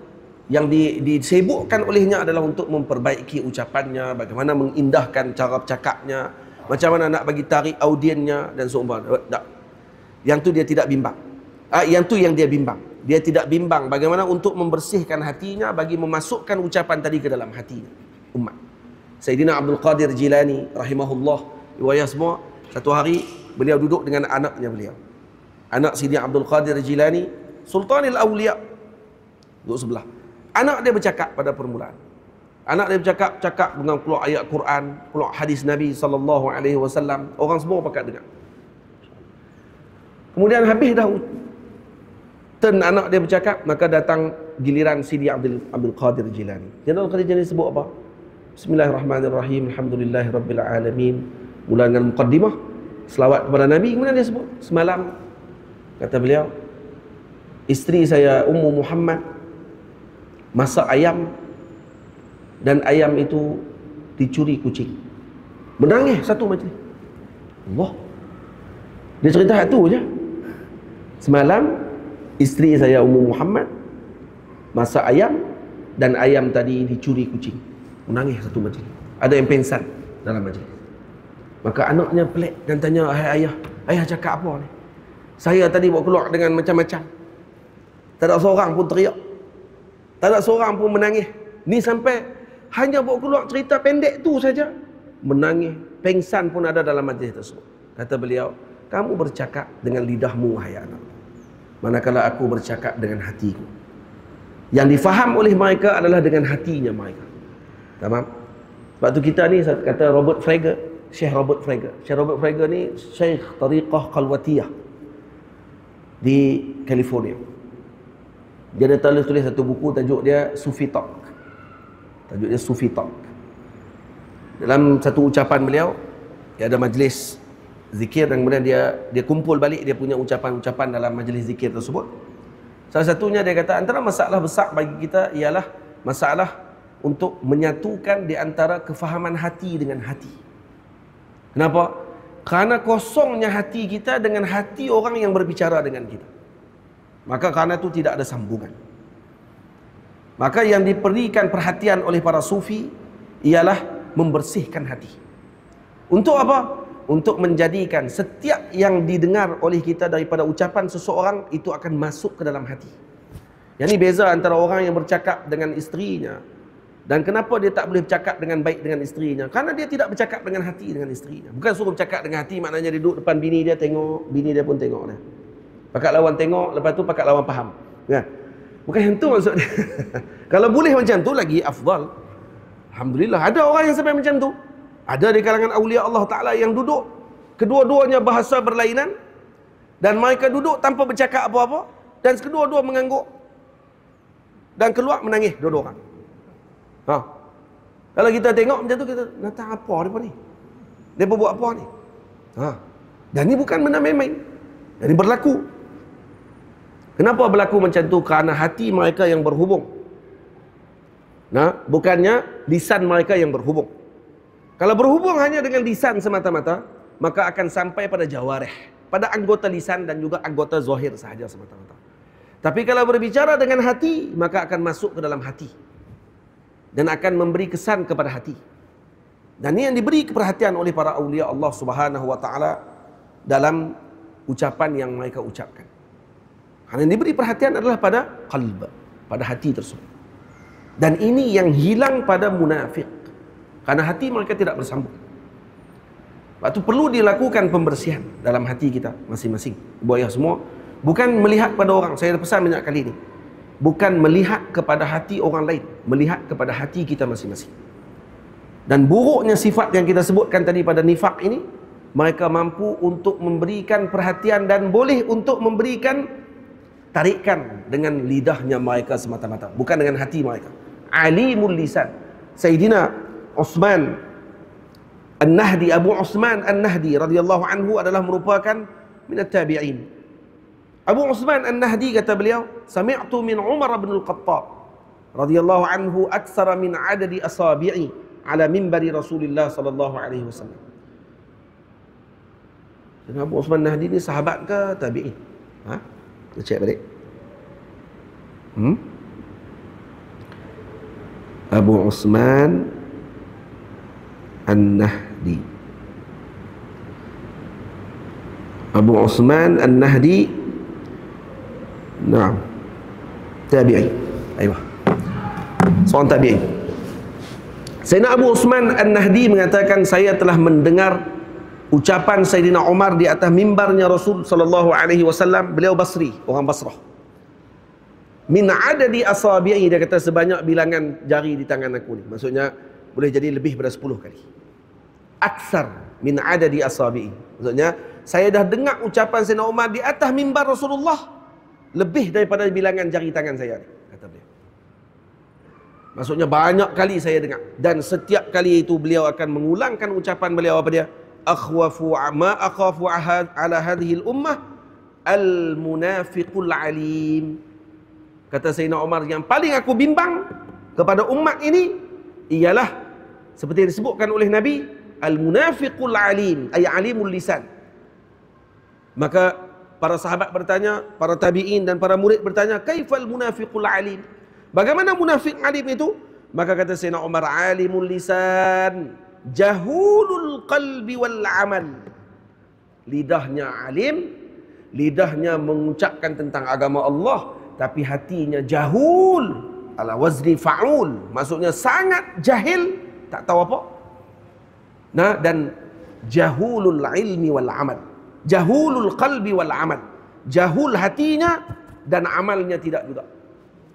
Yang disibukkan olehnya adalah untuk memperbaiki ucapannya, bagaimana mengindahkan cara bercakapnya, macam mana nak bagi tarik audiennya dan seumpama. Yang tu dia tidak bimbang. Yang tu yang dia bimbang. Dia tidak bimbang bagaimana untuk membersihkan hatinya bagi memasukkan ucapan tadi ke dalam hatinya umat. Sayyidina Abdul Qadir Jilani rahimahullah, riwayat semua, satu hari beliau duduk dengan anaknya beliau. Anak Sayyidina Abdul Qadir Jilani, Sultanil Awliya, duduk sebelah. Anak dia bercakap pada permulaan. Anak dia bercakap dengan keluar ayat Quran, keluar hadis Nabi sallallahu alaihi wasallam. Orang semua pakat dengar. Kemudian habis dah turn anak dia bercakap, maka datang giliran Sidi Abdul Qadir Jilani. Abdul Qadir Jilani sebut apa? Bismillahirrahmanirrahim, alhamdulillahirabbil alamin. Mula dengan muqaddimah selawat kepada Nabi. Kemudian dia sebut, semalam kata beliau, isteri saya Ummu Muhammad masak ayam dan ayam itu dicuri kucing. Menangis satu majlis. Allah. Dia cerita itu je. Semalam isteri saya Ummu Muhammad masak ayam dan ayam tadi dicuri kucing. Menangis satu majlis. Ada yang pengsan dalam majlis. Maka anaknya pelik dan tanya, ayah cakap apa ni? Saya tadi bawa keluar dengan macam-macam. Tak ada seorang pun teriak. Tak ada seorang pun menangis. Ni sampai hanya bawa keluar cerita pendek tu saja, menangis. Pengsan pun ada dalam majlis tersebut. Kata beliau, kamu bercakap dengan lidahmu, wahai anak, manakala aku bercakap dengan hatiku. Yang difaham oleh mereka adalah dengan hatinya mereka. Tamam? Sebab tu kita ni, kata Robert Frege, Syekh Robert Frege. Syekh Robert Frege ni Syekh Tariqah Khalwatiyah di California. Dia ada tulis satu buku, tajuk dia Sufi Talk. Tajuk dia Sufi Talk. Dalam satu ucapan beliau, dia ada majlis zikir dan kemudian dia kumpul balik dia punya ucapan-ucapan dalam majlis zikir tersebut. Salah satunya dia kata, antara masalah besar bagi kita ialah masalah untuk menyatukan di antara kefahaman hati dengan hati. Kenapa? Kerana kosongnya hati kita dengan hati orang yang berbicara dengan kita. Maka kerana itu tidak ada sambungan. Maka yang diberikan perhatian oleh para sufi ialah membersihkan hati. Untuk apa? Untuk menjadikan setiap yang didengar oleh kita daripada ucapan seseorang itu akan masuk ke dalam hati. Yang ini beza antara orang yang bercakap dengan isterinya. Dan kenapa dia tak boleh bercakap dengan baik dengan isterinya? Karena dia tidak bercakap dengan hati dengan isterinya. Bukan suruh bercakap dengan hati maknanya dia duduk depan bini dia tengok, bini dia pun tengok dia. Pakat lawan tengok, lepas tu pakat lawan faham. Kan? Bukan yang tu maksud dia. Kalau boleh macam tu lagi afdal. Alhamdulillah ada orang yang sampai macam tu. Ada di kalangan awliya Allah Ta'ala yang duduk kedua-duanya bahasa berlainan dan mereka duduk tanpa bercakap apa-apa dan kedua-dua mengangguk dan keluar menangis dua-dua orang. Kalau kita tengok macam tu, kita nak apa mereka ni? Mereka buat apa ni? Dan ni bukan benda main-main. Jadi berlaku. Kenapa berlaku macam tu? Kerana hati mereka yang berhubung. Bukannya lisan mereka yang berhubung. Kalau berhubung hanya dengan lisan semata-mata, maka akan sampai pada jawarih, pada anggota lisan dan juga anggota zahir sahaja semata-mata. Tapi kalau berbicara dengan hati, maka akan masuk ke dalam hati dan akan memberi kesan kepada hati. Dan ini yang diberi perhatian oleh para awliya Allah Subhanahu wa taala dalam ucapan yang mereka ucapkan. Karena yang diberi perhatian adalah pada qalb, pada hati tersebut. Dan ini yang hilang pada munafik. Karena hati mereka tidak bersambung. Sebab itu perlu dilakukan pembersihan dalam hati kita masing-masing. Ibu ayah semua, bukan melihat pada orang. Saya dah pesan banyak kali ni. Bukan melihat kepada hati orang lain, melihat kepada hati kita masing-masing. Dan buruknya sifat yang kita sebutkan tadi pada nifak ini, mereka mampu untuk memberikan perhatian dan boleh untuk memberikan tarikan dengan lidahnya mereka semata-mata, bukan dengan hati mereka. Alimul lisan. Sayyidina Uthman An-Nahdi, Abu Uthman An-Nahdi radhiyallahu anhu adalah merupakan minat tabi'in. Abu Uthman An-Nahdi kata beliau, sami'tu min Umar bin Al-Khattab radhiyallahu anhu aktsara min adadi asabi'i ala minbari Rasulullah sallallahu alaihi wasallam. Dan Abu Uthman An-Nahdi ni sahabat ke tabi'in? Kita cek balik. Abu Uthman An-Nahdi. Abu Uthman An-Nahdi, naam, tabi'i. Aywa, seorang tabi'i. Sayyidina Abu Uthman An-Nahdi mengatakan, saya telah mendengar ucapan Sayyidina Umar di atas mimbarnya Rasul sallallahu alaihi wasallam. Beliau Basri, orang Basrah. Min adadi asabi'i, dia kata sebanyak bilangan jari di tangan aku ni. Maksudnya boleh jadi lebih daripada 10 kali. Aksar min adadi asabi'i. Maksudnya saya dah dengar ucapan Sayyidina Umar di atas mimbar Rasulullah lebih daripada bilangan jari tangan saya ni, kata beliau. Maksudnya banyak kali saya dengar, dan setiap kali itu beliau akan mengulangkan ucapan beliau, apa dia? Akhwafu ma akhafu ala hadhihi al-ummah al-munafiqul alim. Kata Sayyidina Umar, yang paling aku bimbang kepada umat ini ialah seperti yang disebutkan oleh Nabi, al-munafiqul alim, ay alimul lisan. Maka para sahabat bertanya, para tabi'in dan para murid bertanya, kaifal munafiqul alim? Bagaimana munafik alim itu? Maka kata Sayyidina Umar, alimul lisan, jahulul qalbi wal amal. Lidahnya alim, lidahnya mengucapkan tentang agama Allah, tapi hatinya jahul, ala wazni fa'ul, maksudnya sangat jahil, tak tahu apa. Dan jahulul ilmi wal amal, jahulul qalbi wal amal, jahul hatinya dan amalnya tidak juga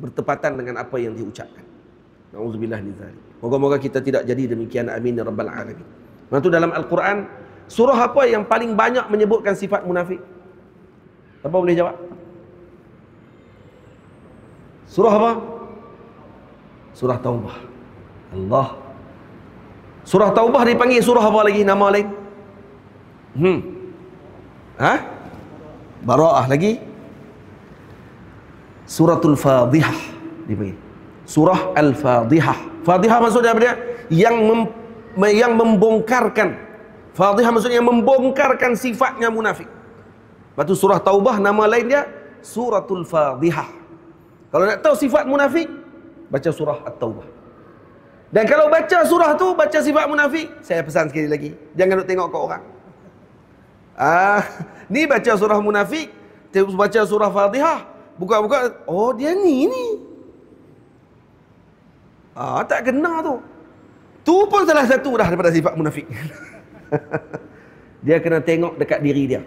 bertepatan dengan apa yang diucapkan. Nauzubillah min dzalik. Moga-moga kita tidak jadi demikian, amin ya rabbal alamin. Itu dalam Al-Quran, surah apa yang paling banyak menyebutkan sifat munafik? Apa boleh jawab? Surah apa? Surah Taubah. Allah. Surah Taubah dipanggil surah apa lagi? Nama lain? Bara'ah lagi? Suratul Fadhihah dipanggil. Surah Al-Fadhihah. Fadhihah maksudnya apa dia? Yang membongkarkan. Fadhihah maksudnya yang membongkarkan sifatnya munafik. Lepas tu surah Taubah nama lain dia Suratul Fadhihah. Kalau nak tahu sifat munafik, baca surah At-Taubah. Dan kalau baca surah tu, baca sifat munafik, saya pesan sekali lagi, jangan duk tengok kat orang. Ni baca surah munafik, baca surah Fatihah, buka-buka, oh dia ni. Tak kena tu. Tu pun salah satu dah daripada sifat munafik. Dia kena tengok dekat diri dia,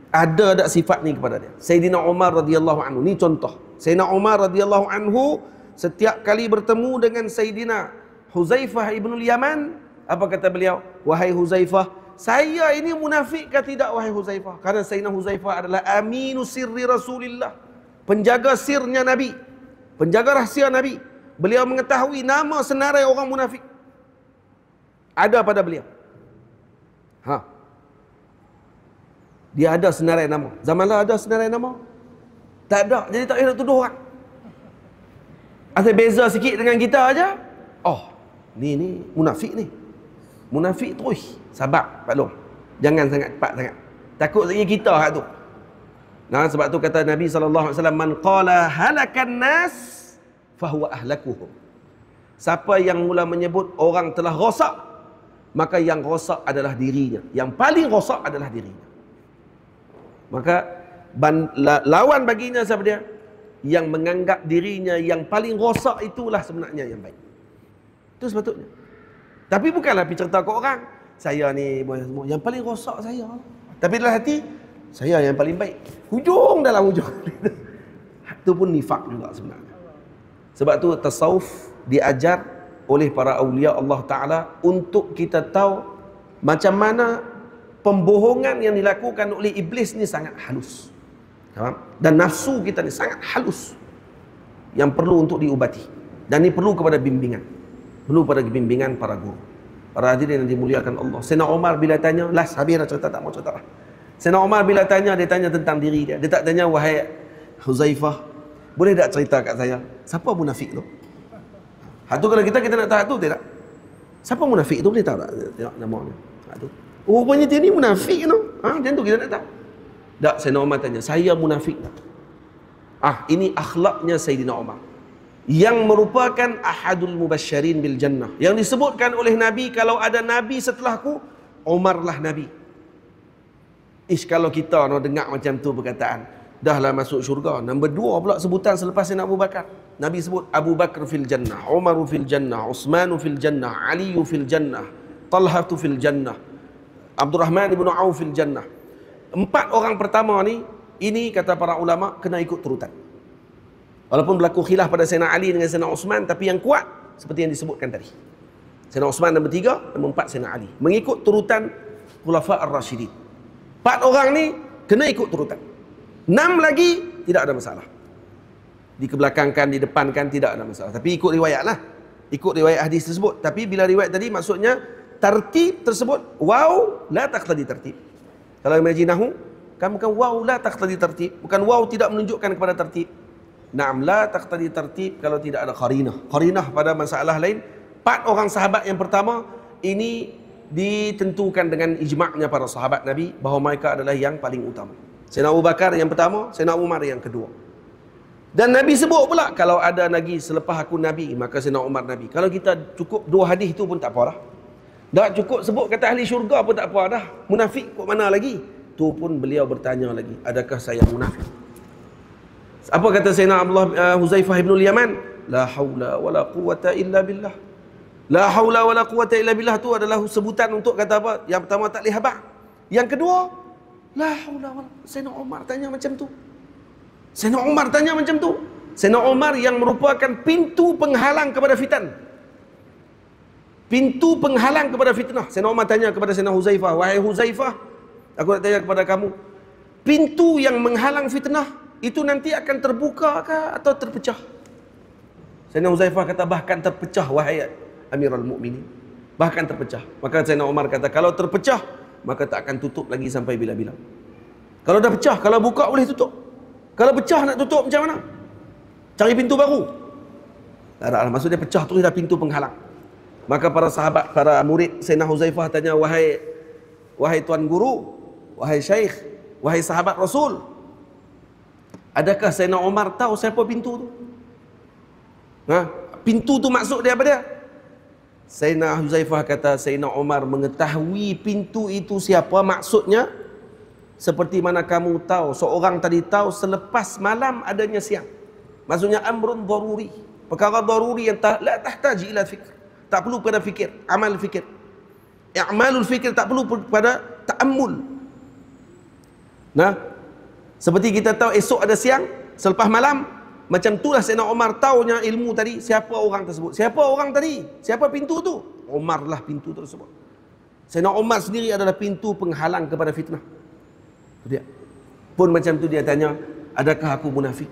ada tak sifat ni kepada dia. Sayyidina Umar radhiyallahu anhu, ni contoh. Sayyidina Umar radhiyallahu anhu setiap kali bertemu dengan Sayyidina Huzaifah ibnul Yaman, apa kata beliau? Wahai Huzaifah, saya ini munafik ke tidak wahai Huzaifah? Karena Sayyidina Huzaifah adalah aminu sirri Rasulillah, penjaga sirnya Nabi, penjaga rahsia Nabi. Beliau mengetahui nama senarai orang munafik ada pada beliau. Dia ada senarai nama. Zaman lah ada senarai nama? Tak ada. Jadi tak payah nak tuduh orang. Asal beza sikit dengan kita aja. Oh, ni munafik ni. Munafik terus. Sabar, Pak Long. Jangan sangat cepat sangat. Takut lagi kita hak tu. Nah, sebab tu kata Nabi SAW, man qala halakan nas fahuwa ahlakuhum. Siapa yang mula menyebut orang telah rosak, maka yang rosak adalah dirinya. Yang paling rosak adalah dirinya. Maka lawan baginya siapa dia? Yang menganggap dirinya yang paling rosak, itulah sebenarnya yang baik. Itu sepatutnya. Tapi bukanlah pergi cerita ke orang, saya ni yang paling rosak saya. Tapi dalam hati, saya yang paling baik. Hujung dalam hujung. Itu pun nifak juga sebenarnya. Sebab tu tasawuf diajar oleh para awliya Allah Ta'ala untuk kita tahu macam mana pembohongan yang dilakukan oleh iblis ni sangat halus. Dan nafsu kita ni sangat halus, yang perlu untuk diubati. Dan ini perlu kepada bimbingan, perlu pada bimbingan para guru. Para hadirin yang dimuliakan Allah, Sayyidina Umar bila tanya, last habis dah cerita, tak mau cerita lah. Sayyidina Umar bila tanya, dia tanya tentang diri dia. Dia tak tanya, wahai Huzaifah, boleh tak cerita kat saya siapa munafik tu? Hak tu kalau kita nak tahu tu tidak. Siapa munafik tu, boleh tahu tak tengok nama dia? Hak tu. Oh, rupanya dia ni munafik tu. Macam tu kita nak tahu. Tak, Sayyidina Umar tanya, saya munafik tak? Ini akhlaknya Sayyidina Umar, yang merupakan ahadul mubasysyirin bil jannah, yang disebutkan oleh Nabi, kalau ada Nabi setelahku, Umar lah Nabi. Kalau kita nak dengar macam tu perkataan, dahlah masuk syurga. Nombor 2 pula sebutan selepas Sayyidina Abu Bakar. Nabi sebut Abu Bakar fil jannah, Umar fil jannah, Uthman fil jannah, Ali fil jannah, Talha fil jannah, Abdurrahman ibn Auf fil jannah. 4 orang pertama ni, ini kata para ulama kena ikut turutan. Walaupun berlaku khilaf pada Sayyidina Ali dengan Sayyidina Uthman, tapi yang kuat seperti yang disebutkan tadi. Sayyidina Uthman nombor 3, nombor 4 Sayyidina Ali. Mengikut turutan Khulafa ar-Rasyidin. 4 orang ni kena ikut turutan. 6 lagi tidak ada masalah. Dikebelakangkan, didepankan, tidak ada masalah. Tapi ikut riwayat lah. Ikut riwayat hadis tersebut. Tapi bila riwayat tadi maksudnya tartib tersebut, waw la taqtadi tartib. Kalau imajinahu, kamu kan waw la taqtadi tartib. Bukan waw tidak menunjukkan kepada tartib. Naam, la taqtadi tartib kalau tidak ada qarinah. Qarinah pada masalah lain. 4 orang sahabat yang pertama ini ditentukan dengan ijma'nya para sahabat Nabi bahawa mereka adalah yang paling utama. Sayyidina Abu Bakar yang pertama, Sayyidina Umar yang kedua. Dan Nabi sebut pula, kalau ada lagi selepas aku Nabi, maka Sayyidina Umar Nabi. Kalau kita cukup 2 hadis tu pun tak apa dah. Tak cukup sebut kata ahli syurga pun tak apa dah. Munafik kok mana lagi? Tu pun beliau bertanya lagi, adakah saya munafik? Apa kata Sayyidina Huzaifah ibn Yaman? La haula wala quwata illa billah. La haula wala quwata illa billah tu adalah sebutan untuk kata apa? Yang pertama tak boleh habaq. Yang kedua, la haula wala. Sayyidina Umar tanya macam tu. Sayyidina Umar tanya macam tu. Sayyidina Umar yang merupakan pintu penghalang kepada fitan. Pintu penghalang kepada fitnah. Sayyidina Umar tanya kepada Sayyidina Huzaifah, wahai Huzaifah, aku nak tanya kepada kamu, pintu yang menghalang fitnah itu nanti akan terbuka ke atau terpecah? Sayyidina Huzaifah kata, bahkan terpecah wahai Amirul Mukminin. Bahkan terpecah. Maka Sayyidina Umar kata, kalau terpecah, maka tak akan tutup lagi sampai bila-bila. Kalau dah pecah, kalau buka boleh tutup. Kalau pecah nak tutup macam mana? Cari pintu baru. Tak ada, maksudnya pecah tu dah pintu penghalang. Maka para sahabat, para murid Sayyidina Huzaifah tanya, wahai tuan guru, wahai syekh, wahai sahabat Rasul, adakah Sayyidina Umar tahu siapa pintu tu? pintu tu maksud dia apa dia? Sayyidina Huzaifah kata Sayyidina Umar mengetahui pintu itu siapa maksudnya, seperti mana kamu tahu, seorang tadi tahu selepas malam adanya siang. Maksudnya amrun daruri, perkara daruri yang la tahtaji ila fikr, tak perlu pada fikir, amal fikir. I'malul fikir tak perlu pada ta'ammul. Nah, seperti kita tahu esok ada siang, selepas malam, macam itulah Sayyidina Umar taunya ilmu tadi, siapa orang tersebut. Siapa orang tadi? Siapa pintu tu? Umar lah pintu tersebut. Sayyidina Umar sendiri adalah pintu penghalang kepada fitnah. Itu dia. Pun macam tu dia tanya, adakah aku munafik?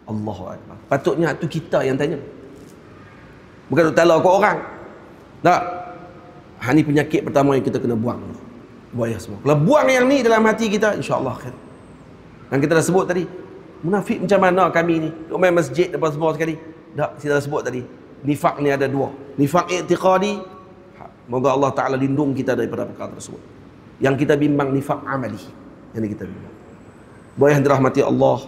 Allahu Akbar. Patutnya itu kita yang tanya. Bukan tak tahu kau orang. Tak. Ini penyakit pertama yang kita kena buang. Buaya semua. Kalau buang yang ni dalam hati kita, insya-Allah khair. Dan kita dah sebut tadi, munafik macam mana kami ni? Duk main masjid depan semua sekali. Tak, kita dah sebut tadi. Nifak ni ada dua. Nifak i'tiqadi. Moga Allah Ta'ala lindung kita daripada perkara tersebut. Yang kita bimbang nifak amali. Yang kita bimbang. Buaya yang dirahmati Allah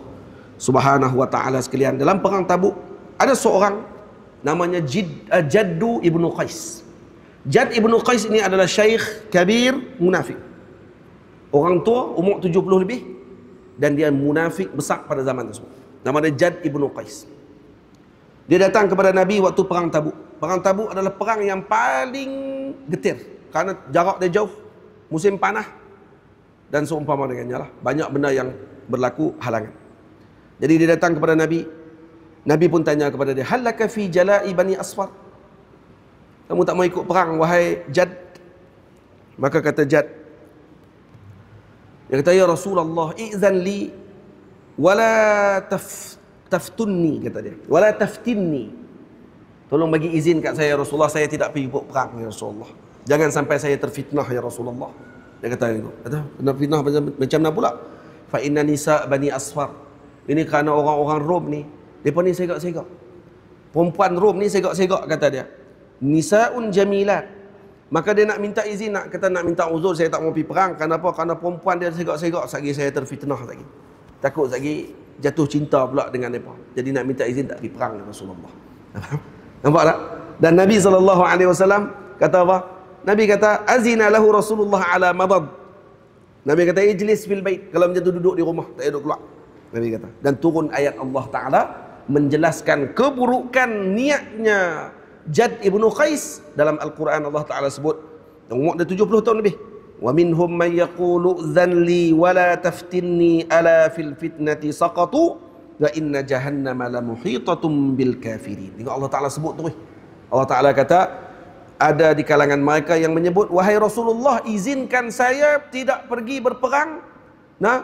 Subhanahu wa Ta'ala sekalian. Dalam perang Tabuk, ada seorang namanya Jaddu Ibnu Qais. Jad Ibnu Qais ini adalah syekh kabir munafik. Orang tua, umur 70 lebih. Dan dia munafik besar pada zaman tersebut. Nama dia Jad Ibnu Qais. Dia datang kepada Nabi waktu perang Tabuk. Perang Tabuk adalah perang yang paling getir, kerana jarak dia jauh, musim panah, dan seumpama dengannya lah. Banyak benda yang berlaku halangan. Jadi dia datang kepada Nabi. Nabi pun tanya kepada dia, halaka fi jala'i bani asfar? Kamu tak mau ikut perang, wahai Jad? Maka kata Jad, dia kata, ya Rasulullah, i'zan li wala taftunni, kata dia. Wala taftinni. Tolong bagi izin kat saya, ya Rasulullah, saya tidak pergi ikut perang, ya Rasulullah. Jangan sampai saya terfitnah, ya Rasulullah. Dia kata itu. Kena fitnah macam mana pula? Fa inna nisa bani asfar. Ini kerana orang-orang Rom ni, mereka ni segak-segak. Perempuan Rom ni segak-segak, kata dia. Nisaun jamilat. Maka dia nak minta izin, nak minta uzur, saya tak mau pergi perang. Kenapa? Kerana perempuan dia segak-segak, lagi saya terfitnah lagi. Takut lagi jatuh cinta pula dengan mereka. Jadi nak minta izin tak pergi perang, Rasulullah. Nampak tak? Dan Nabi SAW kata apa? Nabi kata, azina lahu Rasulullah ala madad. Nabi kata, ijlis fil bait. Kalau macam tu duduk di rumah, tak duduk keluar. Nabi kata. Dan turun ayat Allah Ta'ala menjelaskan keburukan niatnya Jad Ibnu Qais. Dalam Al-Quran Allah Ta'ala sebut, umur dia 70 tahun lebih, wa minhum man yaqulu dhanli wala taftinni ala fil fitnati saqatu wa inna jahannama la muhitatum bil kafirin. Tengok Allah Ta'ala sebut tu. Allah Ta'ala kata, ada di kalangan mereka yang menyebut, wahai Rasulullah, izinkan saya tidak pergi berperang, nah,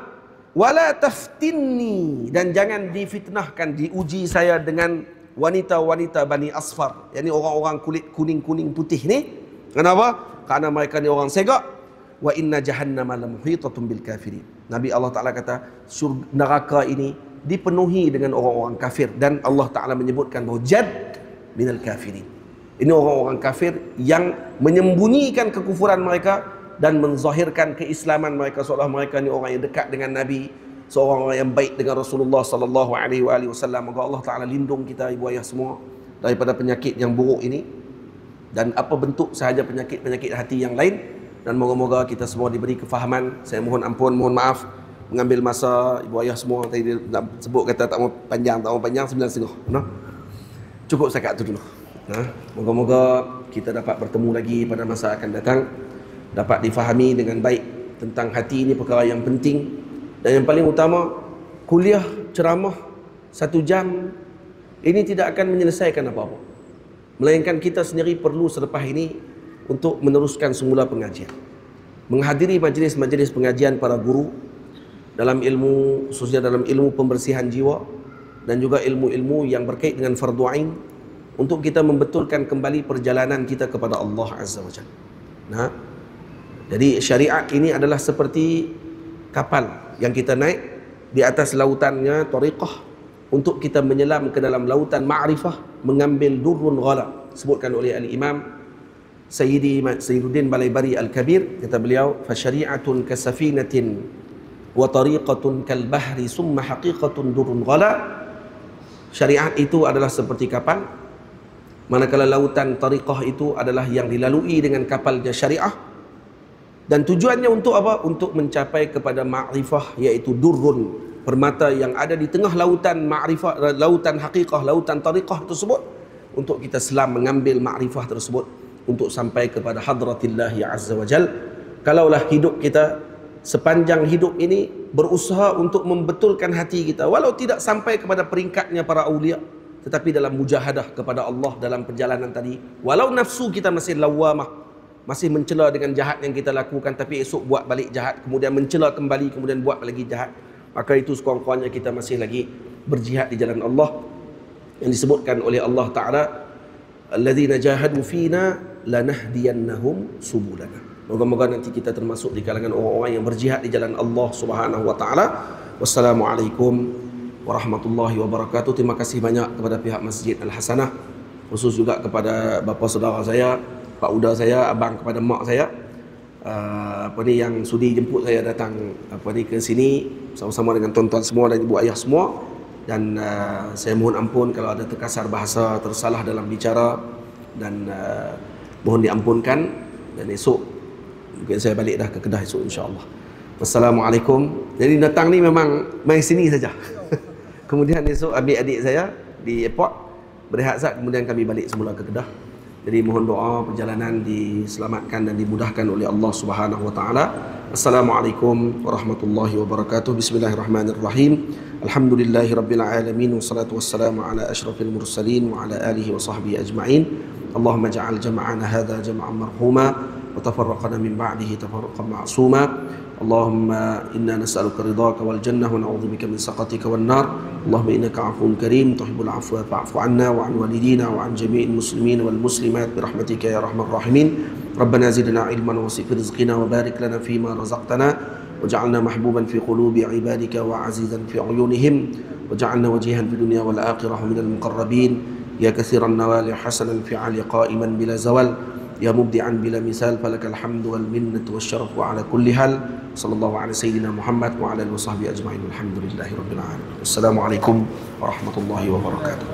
wala taftinni, dan jangan difitnahkan, diuji saya dengan wanita-wanita Bani Asfar, yakni orang-orang kulit kuning-kuning putih ni. Kenapa? Karena mereka ni orang segak. Wa inna jahannama la muhitatun bil kafirin. Nabi Allah Ta'ala kata, neraka ini dipenuhi dengan orang-orang kafir. Dan Allah Ta'ala menyebutkan bahawa Jad minal kafirin. Ini orang-orang kafir yang menyembunyikan kekufuran mereka dan menzahirkan keislaman mereka, seolah mereka ni orang yang dekat dengan Nabi, seorang orang yang baik dengan Rasulullah sallallahu alaihi wasallam. Moga Allah Ta'ala lindung kita ibu ayah semua daripada penyakit yang buruk ini dan apa bentuk sahaja penyakit-penyakit hati yang lain. Dan moga-moga kita semua diberi kefahaman. Saya mohon ampun, mohon maaf mengambil masa ibu ayah semua. Tadi dia sebut kata tak mau panjang 9.5. Nah, cukup setakat itu dulu. Nah, moga-moga kita dapat bertemu lagi pada masa akan datang, dapat difahami dengan baik tentang hati ini, perkara yang penting. Dan yang paling utama, kuliah ceramah 1 jam ini tidak akan menyelesaikan apa-apa, melainkan kita sendiri perlu selepas ini untuk meneruskan semula pengajian, menghadiri majlis-majlis pengajian para guru dalam ilmu, khususnya dalam ilmu pembersihan jiwa dan juga ilmu-ilmu yang berkait dengan fardu ain, untuk kita membetulkan kembali perjalanan kita kepada Allah Azza wa Jalla. Nah, jadi syariat ini adalah seperti kapal yang kita naik di atas lautannya tariqah, untuk kita menyelam ke dalam lautan ma'rifah, mengambil durrun ghala. Sebutkan oleh al-Imam Sayyiduddin Balaibari Al-Kabir, kata beliau, fa syari'atun kasafinatin wa tariqatun kal bahri summa haqiqatun durrun ghala. Syariat itu adalah seperti kapal, Manakala lautan tariqah itu adalah yang dilalui dengan kapalnya syariah, dan tujuannya untuk apa? Untuk mencapai kepada ma'rifah, iaitu durrun, permata yang ada di tengah lautan ma'rifah, lautan haqiqah, lautan tariqah tersebut, untuk kita selam mengambil ma'rifah tersebut untuk sampai kepada hadratillah azza wa jal. Kalaulah hidup kita sepanjang hidup ini berusaha untuk membetulkan hati kita, walau tidak sampai kepada peringkatnya para awliya, tetapi dalam mujahadah kepada Allah dalam perjalanan tadi, walau nafsu kita masih lawamah, masih mencela dengan jahat yang kita lakukan, tapi esok buat balik jahat, kemudian mencela kembali, kemudian buat lagi jahat, maka itu sekurang-kurangnya kita masih lagi berjihad di jalan Allah, yang disebutkan oleh Allah Ta'ala, alladzina jahadu fina lanahdiyannahum subulana. Moga-moga nanti kita termasuk di kalangan orang-orang yang berjihad di jalan Allah Subhanahu wa taala. Wassalamualaikum warahmatullahi wabarakatuh. Terima kasih banyak kepada pihak Masjid Al-Hasanah, khusus juga kepada bapa saudara saya, pak uda saya, abang kepada mak saya, yang sudi jemput saya datang ke sini sama-sama dengan tuan-tuan semua dan ibu ayah semua. Dan saya mohon ampun kalau ada terkasar bahasa, tersalah dalam bicara, dan mohon diampunkan. Dan esok mungkin saya balik dah ke Kedah esok, insya-Allah. Wassalamualaikum. Jadi datang ni memang main sini saja. Kemudian esok ambil adik saya di airport, berehat saat, kemudian kami balik semula ke Kedah. Jadi mohon doa perjalanan diselamatkan dan dimudahkan oleh Allah Subhanahu wa taala. Assalamualaikum warahmatullahi wabarakatuh. Bismillahirrahmanirrahim. Alhamdulillahirabbil alamin, wassalatu wassalamu ala asyrafil mursalin wa ala alihi wa sahbihi ajma'in. Allahumma ja'al jam'ana hadza jam'an marhuma wa tafarraqana min ba'dihi tafarruqan ma'suma. Allahumma inna nas'aluka ridhaka wal jannah wa na'udzubika min saqatika wan nar. Allahumma innaka 'afuwun karim tuhibbul 'afwa fa'fu 'anna wa 'an walidina wa 'an jami'il muslimin wal muslimat bi rahmatika ya arhamar rahimin. Rabbana zidna 'ilman wa wasi' rizqina wa barik lana fima razaqtana waj'alna mahbuban fi qulubi 'ibadika wa 'azizan fi 'uyunihim waj'alna wajihan fi dunya wal akhirah minal muqarrabin ya katsiran nawali hasanan fi 'ali qa'iman bila zawal ya mubdi'an bila misal falakal hamdu wal minnatu wasyarafu ala kulli hal. Sallallahu ala sayyidina Muhammad wa ala alihi wa sahbihi ajma'in. Alhamdulillahi rabbil alamin. Wassalamualaikum warahmatullahi wabarakatuh.